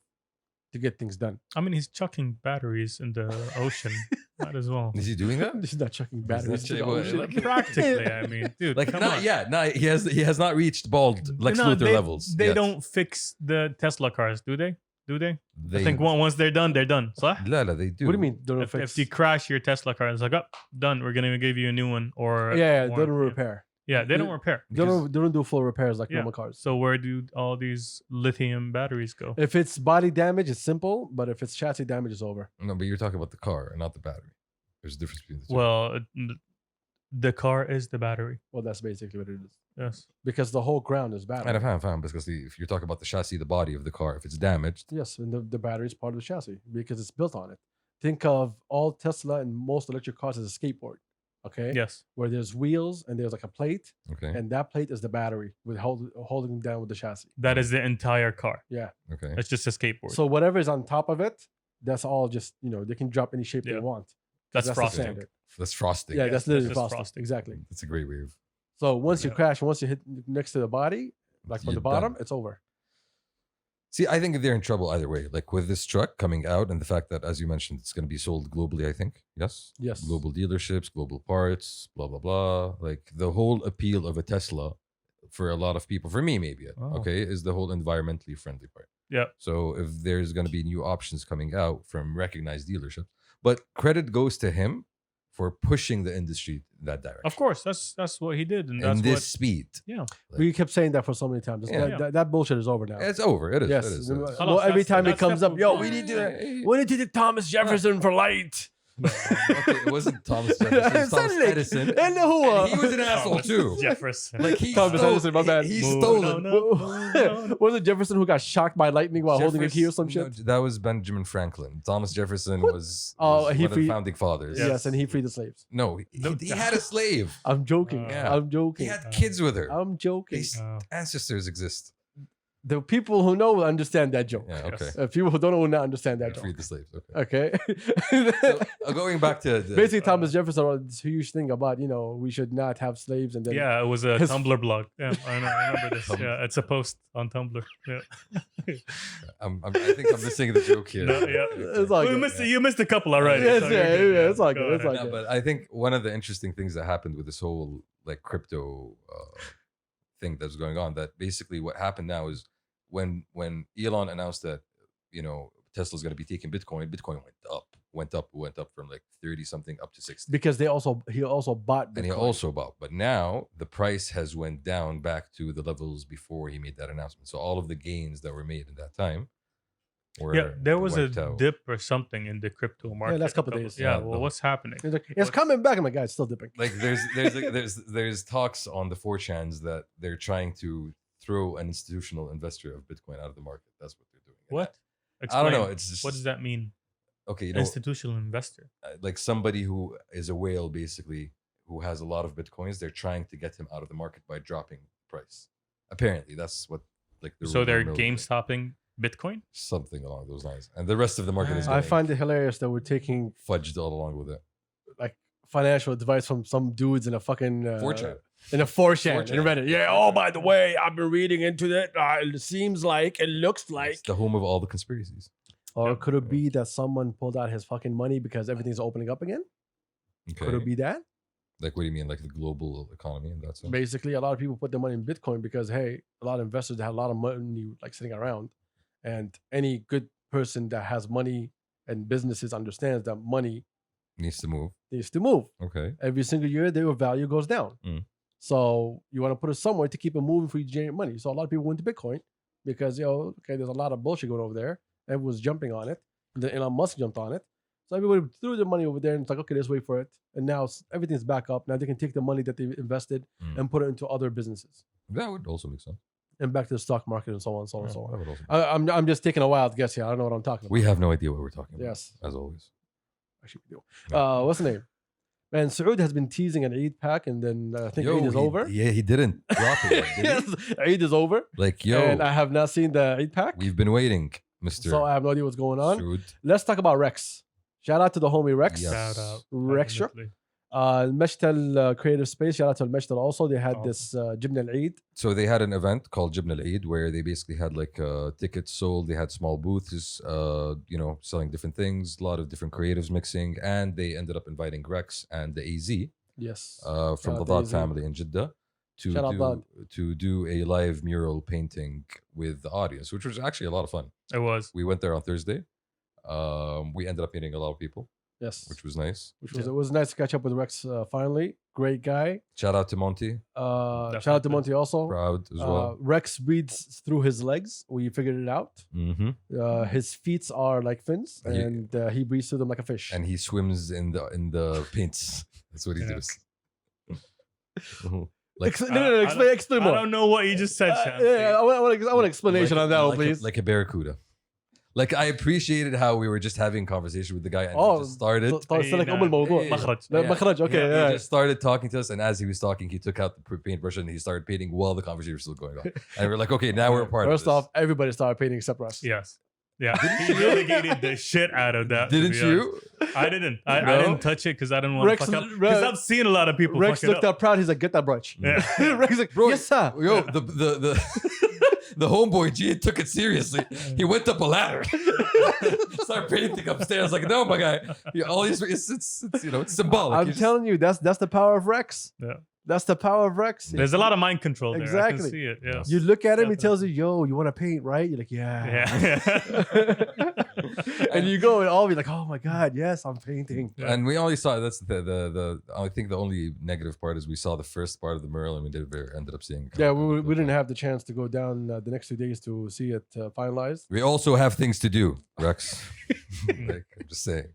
to get things done. I mean, he's chucking batteries in the ocean. Might as well. Is he doing that? He's not chucking batteries. not to the chucking- ocean. like, Practically, I mean, dude. Like come not on. yet. No, he has not reached bald Lex No, Luthor they, levels. They yet. don't fix the Tesla cars, do they? Do they? They I think once they're done, they're done. صح? لا, they do. What do you mean? Don't If fix? you crash your Tesla car, it's like, oh, done. We're gonna give you a new one, or Yeah, they warranty. don't repair. Yeah, they don't repair. They don't do full repairs like Yeah. normal cars. So where do all these lithium batteries go? If it's body damage, it's simple. But if it's chassis damage, it's over. No, but you're talking about the car and not the battery. There's a difference between the two. Well, the car is the battery. Well, that's basically what it is. Yes. Because the whole ground is battery. And I found because if you're talking about the chassis, the body of the car, if it's damaged, Yes, and the battery is part of the chassis because it's built on it. Think of all Tesla and most electric cars as a skateboard. Okay. Yes. Where there's wheels and there's like a plate, okay, and that plate is the battery with holding down with the chassis. That is the entire car. okay. It's just a skateboard. So whatever is on top of it, that's all just they can drop any shape Yeah. they want. that's the frosting. standard. That's frosting. Yeah, Yes, that's that's literally just frosting. frosting. Exactly. That's a great wave. So once you Yeah. crash, once you hit next to the body, like from You're the bottom, done. it's over. See, I think they're in trouble either way. Like with this truck coming out and the fact that, as you mentioned, it's going to be sold globally, I think. Yes? Yes. Global dealerships, global parts, blah, blah, blah. Like the whole appeal of a Tesla for a lot of people, for me maybe, Oh. okay, is the whole environmentally friendly part. Yeah. So if there's going to be new options coming out from recognized dealerships, but credit goes to him for pushing the industry that direction. Of course, that's what he did, and And that's this what. speed. Yeah. We kept saying that for so many times. Yeah. That bullshit is over now. It's over. It is. Yes. It is. Well, Halas, every that's- time it that's comes up, definitely- we need to we need to do Thomas Jefferson for light. Okay, it wasn't Thomas Jefferson. It was Thomas Suddenly. Edison. And who? And he was an asshole Thomas too. Jefferson. Like he Thomas stole, Edison, my bad. He Move, stole no, it. no. Was it Jefferson who got shocked by lightning while holding a key or some shit? No, that was Benjamin Franklin. Thomas Jefferson What? was, Oh, was he one of the free- founding fathers. Yes. Yes, and he freed the slaves. No, No, he had a slave. I'm joking. Yeah. I'm He joking. had kids with her. I'm joking. His Oh. ancestors exist. The people who know will understand that joke. Yeah, okay. Yes. People who don't know will not understand that Yeah, joke. freed the slaves. Okay. Okay. So, going back to the, Basically, Thomas Jefferson wrote this huge thing about we should not have slaves, and then Yeah, it was a His- Tumblr blog. Yeah, I know. I remember this. Tumblr. Yeah, it's a post on Tumblr. Yeah. I think I'm missing the joke here. No, yeah. it's all Well, good. you missed a couple already. Yes, so yeah, you're good. yeah, it's all Go good, it's ahead. all No, but I think one of the interesting things that happened with this whole like crypto thing that's going on, that basically what happened now is when Elon announced that Tesla's going to be taking Bitcoin went up from like 30 something up to 60. because he also bought Bitcoin. And he also bought, but now the price has went down back to the levels before he made that announcement. So all of the gains that were made at that time were Yeah, there was a wiped out. dip or something in the crypto market. last couple a days. Yeah, Yeah, well, what's happening? He's like, it's coming back. I'm like, guys, it's still dipping. Like there's talks on the 4chans that they're trying to throw an institutional investor of Bitcoin out of the market. That's what they're doing. What? I don't know. Explain. It's just What does that mean? okay. Institutional investor. Like somebody who is a whale, basically, who has a lot of Bitcoins. They're trying to get him out of the market by dropping price. Apparently, that's what like the So rumor they're mill is. game stopping Bitcoin? Something along those lines, and the rest of the market is I getting find it hilarious that we're taking fudged all along with it. like financial advice from some dudes in a fucking 4chan. in a 4chan 4chan. in Reddit. Yeah. Oh, by the way, I've been reading into that. It seems like it looks like. It's the home of all the conspiracies. Or could it be that someone pulled out his fucking money because everything's opening up again? Okay. Could it be that? Like, what do you mean? Like the global economy and that's Basically, a lot of people put their money in Bitcoin because hey, a lot of investors have a lot of money like sitting around, and any good person that has money and businesses understands that money needs to move. needs to move. Okay. Every single year, their value goes down. Mm. So you want to put it somewhere to keep it moving for you to generate money. So a lot of people went to Bitcoin because okay, there's a lot of bullshit going over there. Everyone's jumping on it. And then Elon Musk jumped on it. So everybody threw their money over there and it's like, okay, let's wait for it. And now everything's back up. Now they can take the money that they invested Mm. and put it into other businesses That would also make sense. and back to the stock market and so on and so on and so That on. would also make I'm just taking a wild guess here. I don't know what I'm talking about. We have no idea what we're talking about. Yes. As always. Actually, we do. Yeah. What's the name? Man, Saud has been teasing an Eid pack, and then I think Eid is he, over. Yeah, he didn't drop it yet, did he? Yes, Eid is over. Like, yo, And I have not seen the Eid pack. we've been waiting, Mr. So I have no idea what's going on. Sood. Let's talk about Rex. Shout out to the homie Rex. Yes. Shout out. Rexchouk. definitely. Meshtal Creative Space. Shout out to Meshtal also. They had Awesome. this Jibn al Eid. So they had an event called Jibn al-Eid where they basically had like tickets sold. They had small booths, selling different things, a lot of different creatives mixing, and they ended up inviting Rex and the AZ Yes. from Shout the out to Dot AZ. family in Jeddah Shout out Vlad. to do a live mural painting with the audience, which was actually a lot of fun. It was. We went there on Thursday. We ended up meeting a lot of people, Yes. which was nice. It was nice to catch up with Rex finally. Great guy. Shout out to Monty, Shout out to Monty also. proud as well. Rex breathes through his legs. We figured it out. His feet are like fins, Yeah. and he breathes through them like a fish. And he swims in the paints. That's what he Yeah. does. Like Explain I more. don't know what you just said, Shan. I want an explanation on that one, please. Like a barracuda. Like I appreciated how we were just having a conversation with the guy and he just started. like أم الموضوع. Yeah. مخرج. لا، مخرج. Okay. He yeah. just started talking to us, and as he was talking, he took out the paintbrush and he started painting while the conversation was still going on. And we're like, okay, now we're a part First of this. off, everybody started painting except Russ. Yes. Yeah. He mitigated the shit out of that. to Didn't be you? honest. I didn't. I No? didn't touch it because I didn't want Rex- to fuck up. Rex- Because I've seen a lot of people Rex fuck it looked up. up proud. He's like, get that brush. Yeah. Rex like, Bro, yes, sir. Yo, the the homeboy G took it seriously. He went up a ladder, started painting upstairs. Like, no, my guy. All these it's it's symbolic. I'm You just- telling you, that's the power of Rex. Yeah. That's the power of Rex. There's a lot of mind control there. I Exactly. can see it. Yeah. You look at him, he Definitely. tells you, yo, you want to paint, right? You're like, yeah. Yeah. And you go and all be like, oh my God, yes, I'm painting. Yeah. And we only saw that's the I think the only negative part is we saw the first part of the mural and we ended up seeing. Yeah, we didn't have the chance to go down the next 2 days to see it finalized. We also have things to do, Rex. Like, I'm just saying.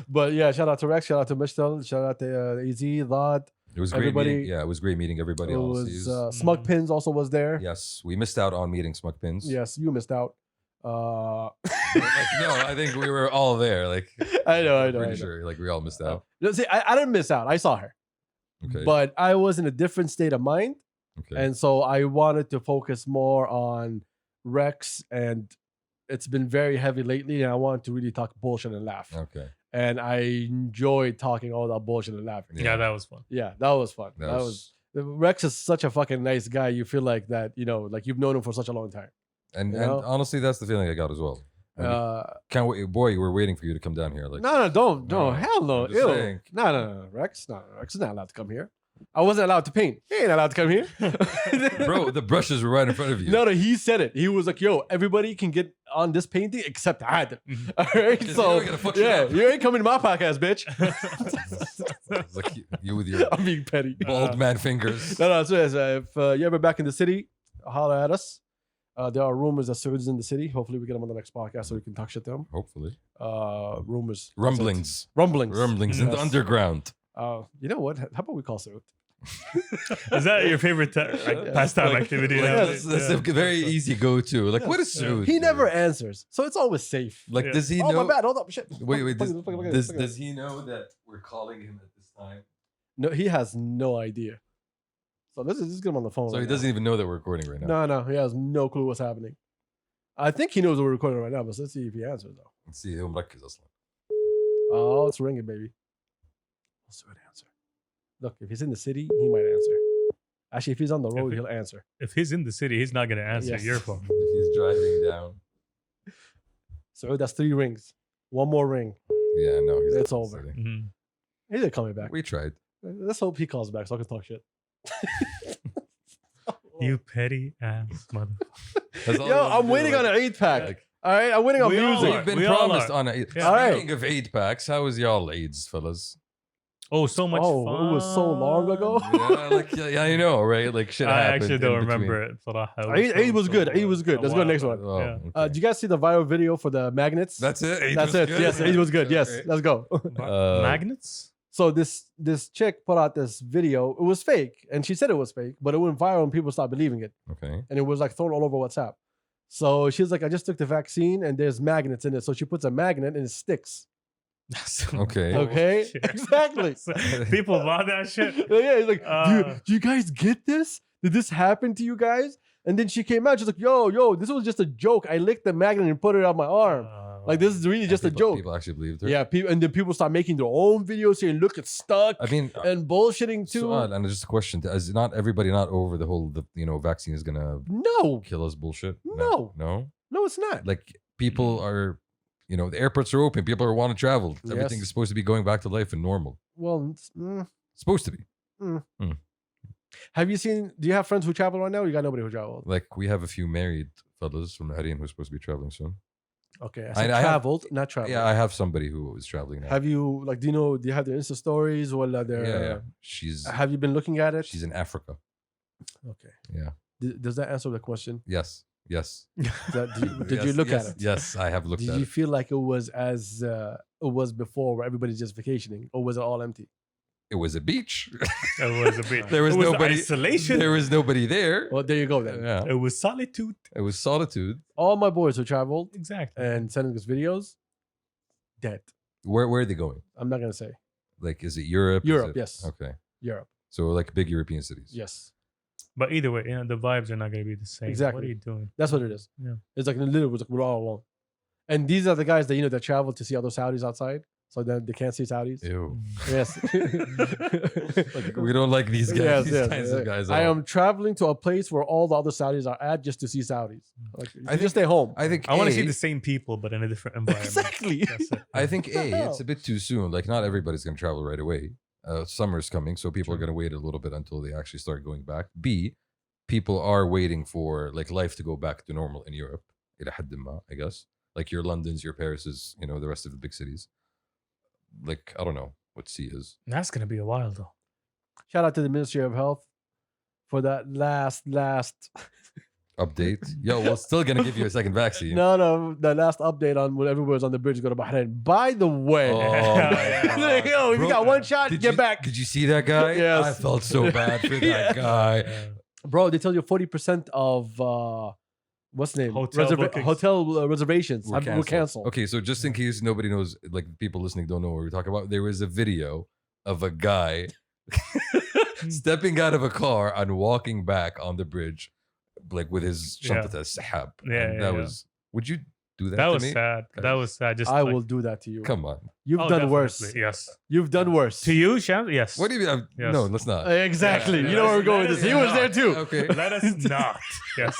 But yeah, shout out to Rex, shout out to Mishtal, shout out to AZ, Lod. It was great Everybody- meeting. Yeah, it was great meeting everybody. It on was overseas. Smug Pins also was there. Yes, we missed out on meeting Smug Pins. Yes, you missed out. Like, no, I think we were all there. Like, I know. I'm pretty sure. Like, we all missed out. No, see, I didn't miss out. I saw her, Okay. but I was in a different state of mind, Okay. and so I wanted to focus more on Rex, and it's been very heavy lately, and I wanted to really talk bullshit and laugh. Okay. And I enjoyed talking all that bullshit and laughing. Yeah, that was fun. Yeah, that was fun. That That was Rex is such a fucking nice guy. You feel like that, like you've known him for such a long time. And You know? honestly, that's the feeling I got as well. And can't wait, boy. We're waiting for you to come down here. Like, No, don't, No, hell no. I'm just Ew. saying. No, Rex. No, Rex is not allowed to come here. I wasn't allowed to paint. He ain't allowed to come here. bro, the brushes were right in front of you. No, he said it. He was like, yo, everybody can get on this painting except Ad. Mhm. All right, Because so you're gonna fuck shit yeah, up. you ain't coming to my podcast, bitch. It's like you with your I'm being petty. bald man fingers. No, so if you're ever back in the city, holler at us. There are rumors that Saud's in the city. Hopefully, we get him on the next podcast so we can talk shit to him. Hopefully, Rumors, rumblings rumblings in the Yes. underground. You know what? How about we call Saud? Is that your favorite pastime Like- activity? like, nowadays? that's Yeah. a very easy go-to. Like, what is Yeah. Saud? He dude? never answers, so it's always safe. Like, Yeah. does he Oh know? my bad! Hold up, shit. Wait. Fuck it. Does he know that we're calling him at this time? No, he has no idea. So let's just get him on the phone. So he right doesn't even know that we're recording right now. now. No, he has no clue what's happening. I think he knows we're recording right now, but let's see if he answers though. Let's see. هو مركز أصلاً. Oh, it's ringing, baby. Let's see what answer. Look, if he's in the city, he might answer. Actually, if he's on the road, he- he'll answer. If he's in the city, he's not gonna answer Yes. your phone. If he's driving down. So that's 3 rings. One more ring. Yeah, no, he's It's not over. sitting. Mhm. He's gonna call me back. We tried. Let's hope he calls back so I can talk shit. You petty ass mother. Yo, I'm waiting on an 8-pack. Like, all right, I'm waiting on We all music. are. we've been We all promised are. on a. Yeah. All right. Speaking of 8-packs, how was y'all AIDS, fellas? Oh, so much Oh, fun. it was so long ago. Yeah, I know, right? Like shit I happened actually in don't between. remember it. صراحة. It Eid was good. Eid was good. a Let's go while next ago. one. Oh, Yeah. okay. Did you guys see the viral video for the magnets? That's it. Eid That's was it. good? Yes, it was good. Yes, Okay. let's go. Magnets? So this chick put out this video. It was fake, and she said it was fake, but it went viral and people started believing it, Okay. and it was like thrown all over WhatsApp. So she's like, I just took the vaccine, and there's magnets in it. So she puts a magnet and it sticks. Okay. Okay, shit. exactly. People bought that shit. Yeah, he's like, Uh. do you guys get this? Did this happen to you guys? And then she came out. She's like, yo, this was just a joke. I licked the magnet and put it on my arm. Like this is really just a joke. People actually believed her. Yeah, and then people start making their own videos saying, look, it's stuck. I mean, And bullshitting too. and just a question: is not everybody not over the whole vaccine is gonna No, kill us bullshit? No. no. it's not. Like people are, the airports are open. People are want to travel. Everything Yes. is supposed to be going back to life and normal. Well, Supposed to be. Have you seen? Do you have friends who travel right now? Or you got nobody who travels. Like we have a few married fellas from Bahrain who's supposed to be traveling soon. Okay, I I said have- traveled, not traveled. Yeah, I have somebody who is traveling now. Have you like? Do you know? Do you have their Insta stories or their? yeah. She's Have you been looking at it? she's in Africa. Okay. Yeah. Does that answer the question? Yes. Yes. Did you look yes, at it? Yes, I have looked Did at you it. feel like it was as it was before, where everybody's just vacationing, or was it all empty? It was a beach. It was a bit. There was it was nobody. isolation. There was nobody there. Well, there you go then. Yeah. It was solitude. It was solitude. All my boys who traveled Exactly. and sending us videos, dead. Where are they going? I'm not gonna say Like, is it Europe? Is Europe. it- Yes, Okay. Europe. So like big European cities. Yes, But either way, the vibes are not going to be the same. What Exactly. are you doing? that's what it is. Yeah. It's like literally, it's like we're all alone. And these are the guys that that travel to see other Saudis outside, so that they can't see Saudis. Ew. Yes. We don't like these guys. Yes, these yes, kinds yes. of guys. I at all. am traveling to a place where all the other Saudis are at just to see Saudis. Like, I you think- just stay home. I think I want to see A, the same people, but in a different environment. Exactly. That's it. I think the hell? it's a bit too soon. Like not everybody's gonna travel right away. Summer's coming, so people are True. gonna wait a little bit until they actually start going back. B, people are waiting for like life to go back to normal in Europe. إلى حد ما, I guess. Like your Londons, your Parises, the rest of the big cities. Like I don't know what C is. That's going to be a while, though. Shout out to the Ministry of Health for that last Update. Yo, we're still gonna give you a second vaccine. no the last update on when everybody was on the bridge to go to Bahrain. By the way, Oh my God. yo, if you Bro, got one shot, Did get you, back. Did you see that guy? Yes. I felt so bad for that Yeah. guy. Bro, they tell you 40% of what's the name? Hotel bookings. Hotel reservations Were were canceled. Okay, so just in case nobody knows, like people listening don't know what we're talking about, there was a video of a guy stepping out of a car and walking back on the bridge, like with his Yeah. shantata sahab. Yeah, And yeah, that yeah. was. Would you do that? That to was me? sad. That was sad. Just I like- will do that to you. Come on. You've Oh, done worse. definitely, Yes. You've done worse. To you, Sham? Yes. What do you mean? Yes. No, let's not. Exactly. Yeah, You know where we're going with let this. He us was there not. too. Okay. Let us not. Yes.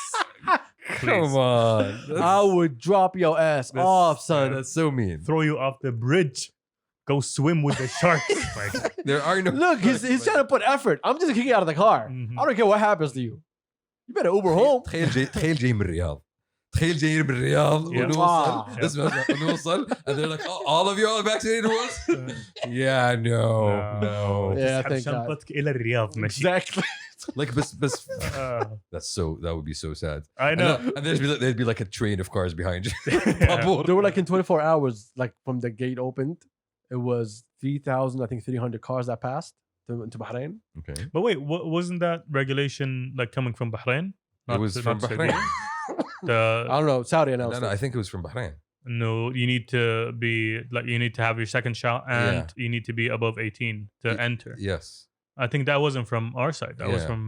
Come on. I would drop your ass That's- off, son. That's so mean. Throw you off the bridge. Go swim with the sharks. Like, There are no. Look, he's trying to put effort. I'm just kicking you out of the car. Mhm. I don't care what happens to you. You better Uber home. تخيل جاي من الرياض. تخيل جايين من الرياض Yeah. ونوصل. Yeah. اسمع ونوصل and they're like, oh, all of you are vaccinated once? Yeah, no. Yeah, تسحب thank God. شنطتك إلى الرياض ماشي. Exactly. Like, but Uh, that would be so sad. I And, know. and there'd be like a train of cars behind you. Yeah. They were like in 24 hours, like from the gate opened, it was 3,000, I think 300 cars that passed to Bahrain. Okay. But wait, wasn't that regulation like coming from Bahrain? It was from Saudi? Bahrain. The I don't know. Saudi No, announced no, it. I think it was from Bahrain. no, you need to be like you need to have your second shot and Yeah. you need to be above 18 to Y- enter. Yes. I think that wasn't from our side. That was Yeah. from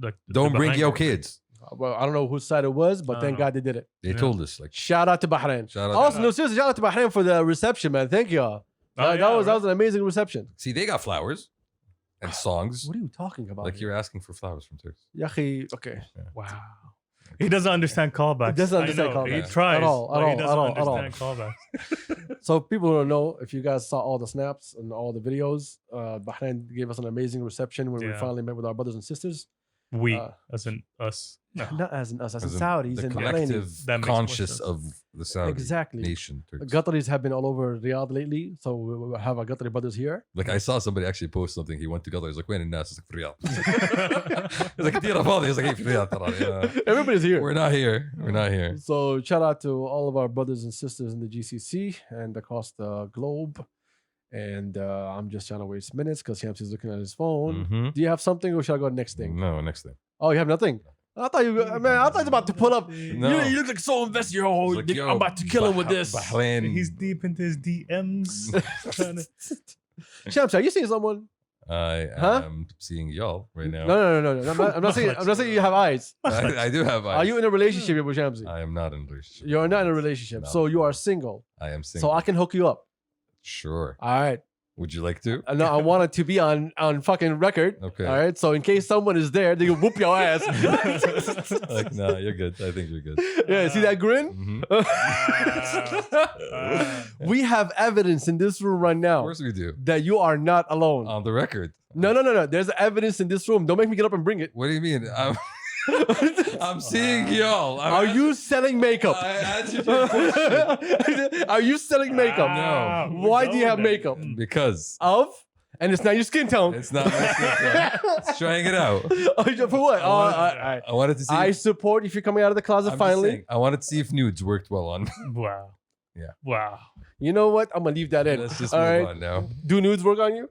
like the Don't bring Bahrain your government. kids. Well, I don't know whose side it was, but I thank don't know. God they did it. They Yeah. told us like. Shout out to Bahrain. Shout out. Also, no, seriously, shout out to Bahrain for the reception, man. Thank you. Oh, that yeah, was right. an amazing reception. See, they got flowers and songs. What are you talking about? Like you're asking for flowers from Turks. Yahi, okay. Wow. He doesn't understand callbacks. He doesn't I understand know. callbacks. He tries. At all, but he at doesn't all, at all. understand callbacks. So people who don't know, if you guys saw all the snaps and all the videos, Bahrain gave us an amazing reception when we Yeah. finally met with our brothers and sisters. We, Uh, as in us. No. Not as in us, as in As in Saudis the and collective Bahrainis. That makes more conscious sense. of the Saudi Exactly. nation. Turks. Qataris have been all over Riyadh lately, so we have our Qatari brothers here. Like I saw somebody actually post something. He went to Qatar. He's like, "When in Nas?" It's like, "في الرياض." He's like, "كتير فاضي." He's like, "في الرياض ترى." Everybody's here. We're not here. We're not here. So shout out to all of our brothers and sisters in the GCC and across the globe. And I'm just trying to waste minutes because Shamsi's looking at his phone. Mhm. Do you have something or should I go to the next thing? No, next thing. Oh, you have nothing? I thought you, man, I thought you were about to pull up. No. You look like so invested. Yo, It's like, yo, I'm about to kill him with this. Bahrain. He's deep into his DMs. trying to- Shamsi, are you seeing someone? I Huh? am seeing y'all right now. No. I'm not saying. I'm not saying you have eyes. I do have eyes. Are you in a relationship with Shamsi? I am not in a relationship. You're not in a relationship, No. so you are single. I am So single. I can hook you up. Sure. All right. Would you like to? No, I want it to be on fucking record. Okay. All right. So in case someone is there, they can whoop your ass. Like, no, you're good. I think you're good. Yeah. See that grin? Mhm. We have evidence in this room right Of now course we do. that you are not alone. On the record. No. There's evidence in this room. Don't make me get up and bring it. What do you mean? I'm seeing y'all. Are you selling makeup? I answered your question. Are you selling makeup? No. Why do you have makeup? Because Of? And it's not your skin tone. it's not my skin tone. It's trying it out. For what? I wanted to see. I support if you're coming out of the closet I'm just finally. saying, I wanted to see if nudes worked well on me. Wow. Yeah. Wow. You know what? I'm gonna leave that in. Let's just All move right. on now. Do nudes work on you?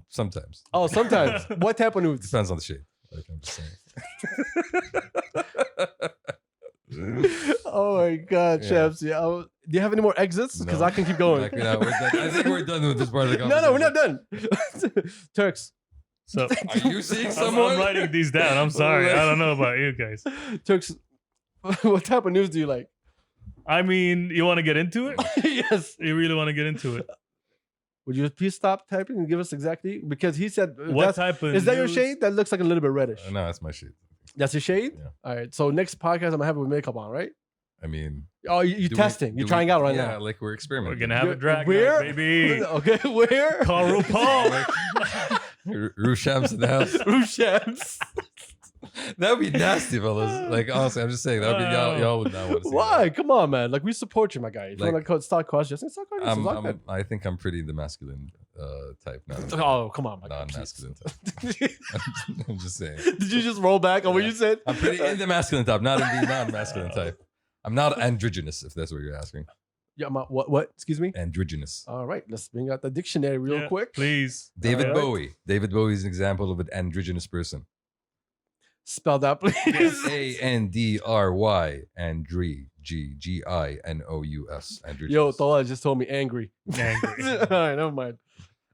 Sometimes. Oh, sometimes. What type of nudes? Depends on the shade. Like I'm just saying. Oh my God, Yeah. chefs. Yeah. Do you have any more exits? Because No. I can keep going. Like, no, we're done. I think we're done with this part of the No, conversation. we're not done. Turks. So Are you seeing I'm someone? writing these down. I'm sorry. I don't know about you guys. Turks. What type of nudes do you like? I mean, you want to get into it? Yes. You really want to get into it? Would you please stop typing and give us exactly? Because he said, What type of is that your nudes? shade? That looks like a little bit reddish. No, that's my shade. That's your shade? Yeah. All right. So next podcast, I'm going to have it with makeup on, right? I mean, Oh, you're do we- testing. do You're we- trying out right yeah, now. like we're experimenting. We're gonna have a drag Where? night, baby. Okay, where? Call RuPaul. Rusham's in the house. Rushams. That would be nasty, fellas. Like honestly, I'm just saying that would be y'all would not want to see. Why? Come on, man. Like, we support you, my guy. If you Like- want to start questions, start That. questions. Like that. I think I'm pretty the masculine type, not a Oh, come on, my guy. non-masculine type. please. I'm just saying. Did you just roll back on what you said? I'm pretty in the masculine type, not in the non-masculine type. I'm not androgynous, if that's what you're asking. Yeah, what? Excuse me? Androgynous. All right, let's bring out the dictionary real Yeah, quick. please. David All right. Bowie. David Bowie is an example of an androgynous person. Spell that, please. Andry, G-G-I-N-O-U-S. Androgynous. Yo, Tola just told me angry. Angry. All right, never mind.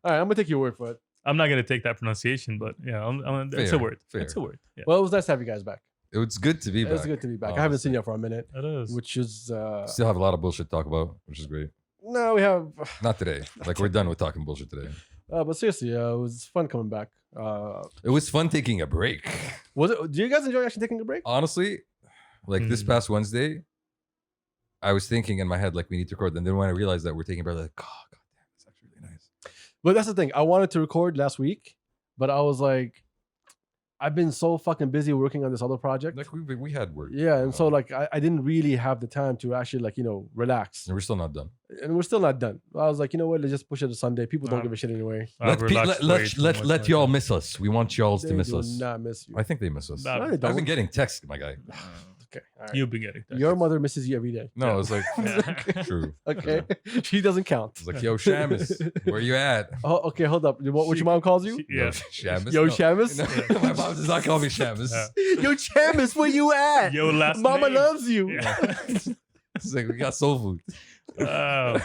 All right, I'm gonna take your word for it. I'm not gonna take that pronunciation, but yeah, it's a Fair, word. fair. It's a word. Yeah, Well, it was nice to have you guys back. It was good to be back. It's good to be back. I haven't seen honestly. you for a minute, it is. which is Still have a lot of bullshit to talk about, which is great. no, we have. Not today. Like we're done with talking bullshit today. But seriously, it was fun coming back. It was fun taking a break. Was it? Do you guys enjoy actually taking a break? Honestly, like this Mm. past Wednesday, I was thinking in my head like we need to record. And then when I realized that we're taking a break, like, oh god damn, it's actually really nice. But that's the thing. I wanted to record last week, but I was like, I've been so fucking busy working on this other project. Like we had work. Yeah, and so like I didn't really have the time to actually like relax, And we're still not done. and we're still not done. I was like, you know what? Let's just push it to Sunday. People don't Wow. give a shit anyway. I've relaxed way too much Let more y'all time. miss us. We want y'all to They miss do us. not miss you. I think they miss us. Nah, No, they I've been don't. getting texts, my guy. Okay, all right. You've been getting that. Your mother misses you every day. No, it's like Yeah. true. Okay, she doesn't count. It's like, yo, Shamus, where you at? Oh, okay, hold up. What your mom calls you? Yeah. Shamus. Yo, No. Shamus? No, my mom does not call me Shamus. Yeah. Yo, Chamis, where you at? Yo, last Mama name. loves you. Yeah. It's like we got soul food. Oh.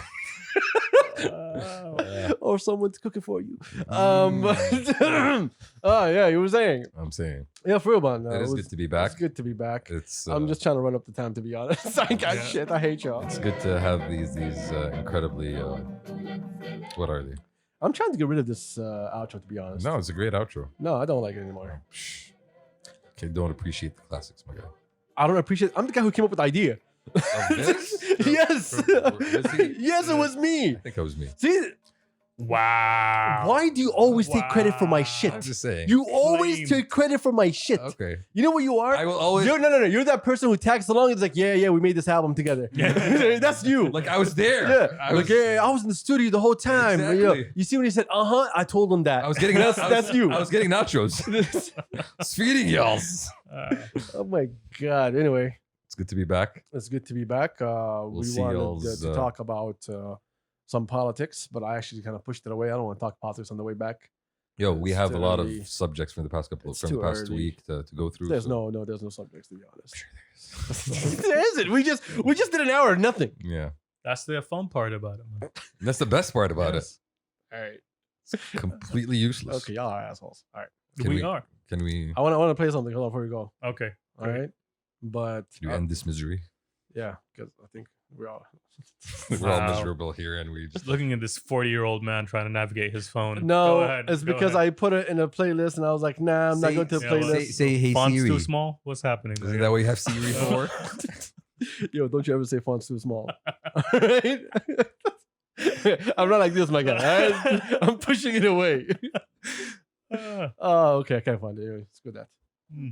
Or someone's cooking for you. Mm. Oh yeah, you were saying. I'm saying Yeah, for real, man. it is good to be back. It's good to be back. It's I'm just trying to run up the time, to be honest. I got Yeah. shit. I hate y'all. it's good to have these incredibly what are they? I'm trying to get rid of this outro, to be honest. No, it's a great outro. No, I don't like it anymore. Shh. Okay, don't appreciate the classics, my guy. I don't appreciate. I'm the guy who came up with the idea. Of this? Yes. Was he? Yes, it was me. I think that was me. See, Wow. why do you always take credit for my shit? I'm just saying. You always Flame. take credit for my shit. Okay. You know what you are? I will always No. You're that person who tags along. It's like, yeah, we made this album together. Yeah. That's you. like I was there. Yeah, I like was, I was in the studio the whole time. Exactly. You see when he said, I told him that. I was getting that's you. I was getting nachos. I was feeding y'all. Oh my god. Anyway, It's good to be back. it's good to be back. We see wanted y'all's, to talk about some politics, but I actually kind of pushed it away. I don't want to talk politics on the way back. Yo, we It's have a too lot early. of subjects from the past It's the too past early. week to go through. There's so- there's no subjects, to be honest. There isn't. We just did an hour of nothing. Yeah, That's the fun part about it, man. that's the best part about Yes. All right. it. Completely useless. Okay, y'all are assholes. All right. Can we we- are. Can we? I want to play something. Hold on before we go. Okay. All right. But Can you end this misery? yeah, because I think We're all. We're all Wow. miserable here, and we just Looking at this 40-year-old man trying to navigate his phone. No, Go ahead, it's go because ahead. I put it in a playlist, and I was like, nah, I'm not going to the Yeah, well, playlist. say hey Font's Siri. too small. What's happening? Isn't that what you have Siri for? Yo, don't you ever say font's too small. Alright? I'm not like this, my guy. Alright? I'm pushing it away. Ah, Oh, okay. I can't find it. Anyway, let's go with that. Hmm.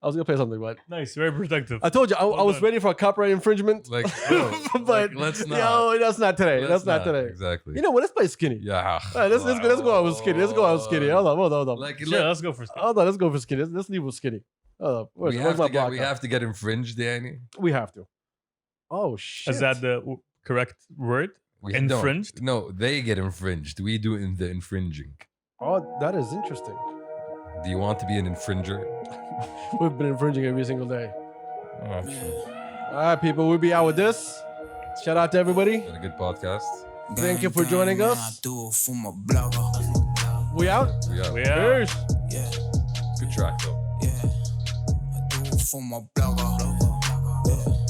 I was gonna play something, but nice, very protective. I told you I was done. ready for a copyright infringement. Like, no, but like, let's not. Yo, that's not today. Let's That's not today. Exactly. You know what? Let's play skinny. Yeah. All right, let's go out with skinny. Let's go out with skinny. Hold on. Like, Sure, let's go for Hold on. Let's go for skinny. Let's leave with skinny. Hold on. we Where's my block? we have to get infringed, Danny. We have to. Oh shit. Is that the correct word? We Infringed? No, they get infringed. We do in the infringing. Oh, that is interesting. Do you want to be an infringer? We've been infringing every single day. Oh, All right, people. We'll be out with this. Shout out to everybody. been a good podcast. Thank you for joining us. We out. We We are. Peace. Good track though. Yeah, I do it for my blogger. Yeah.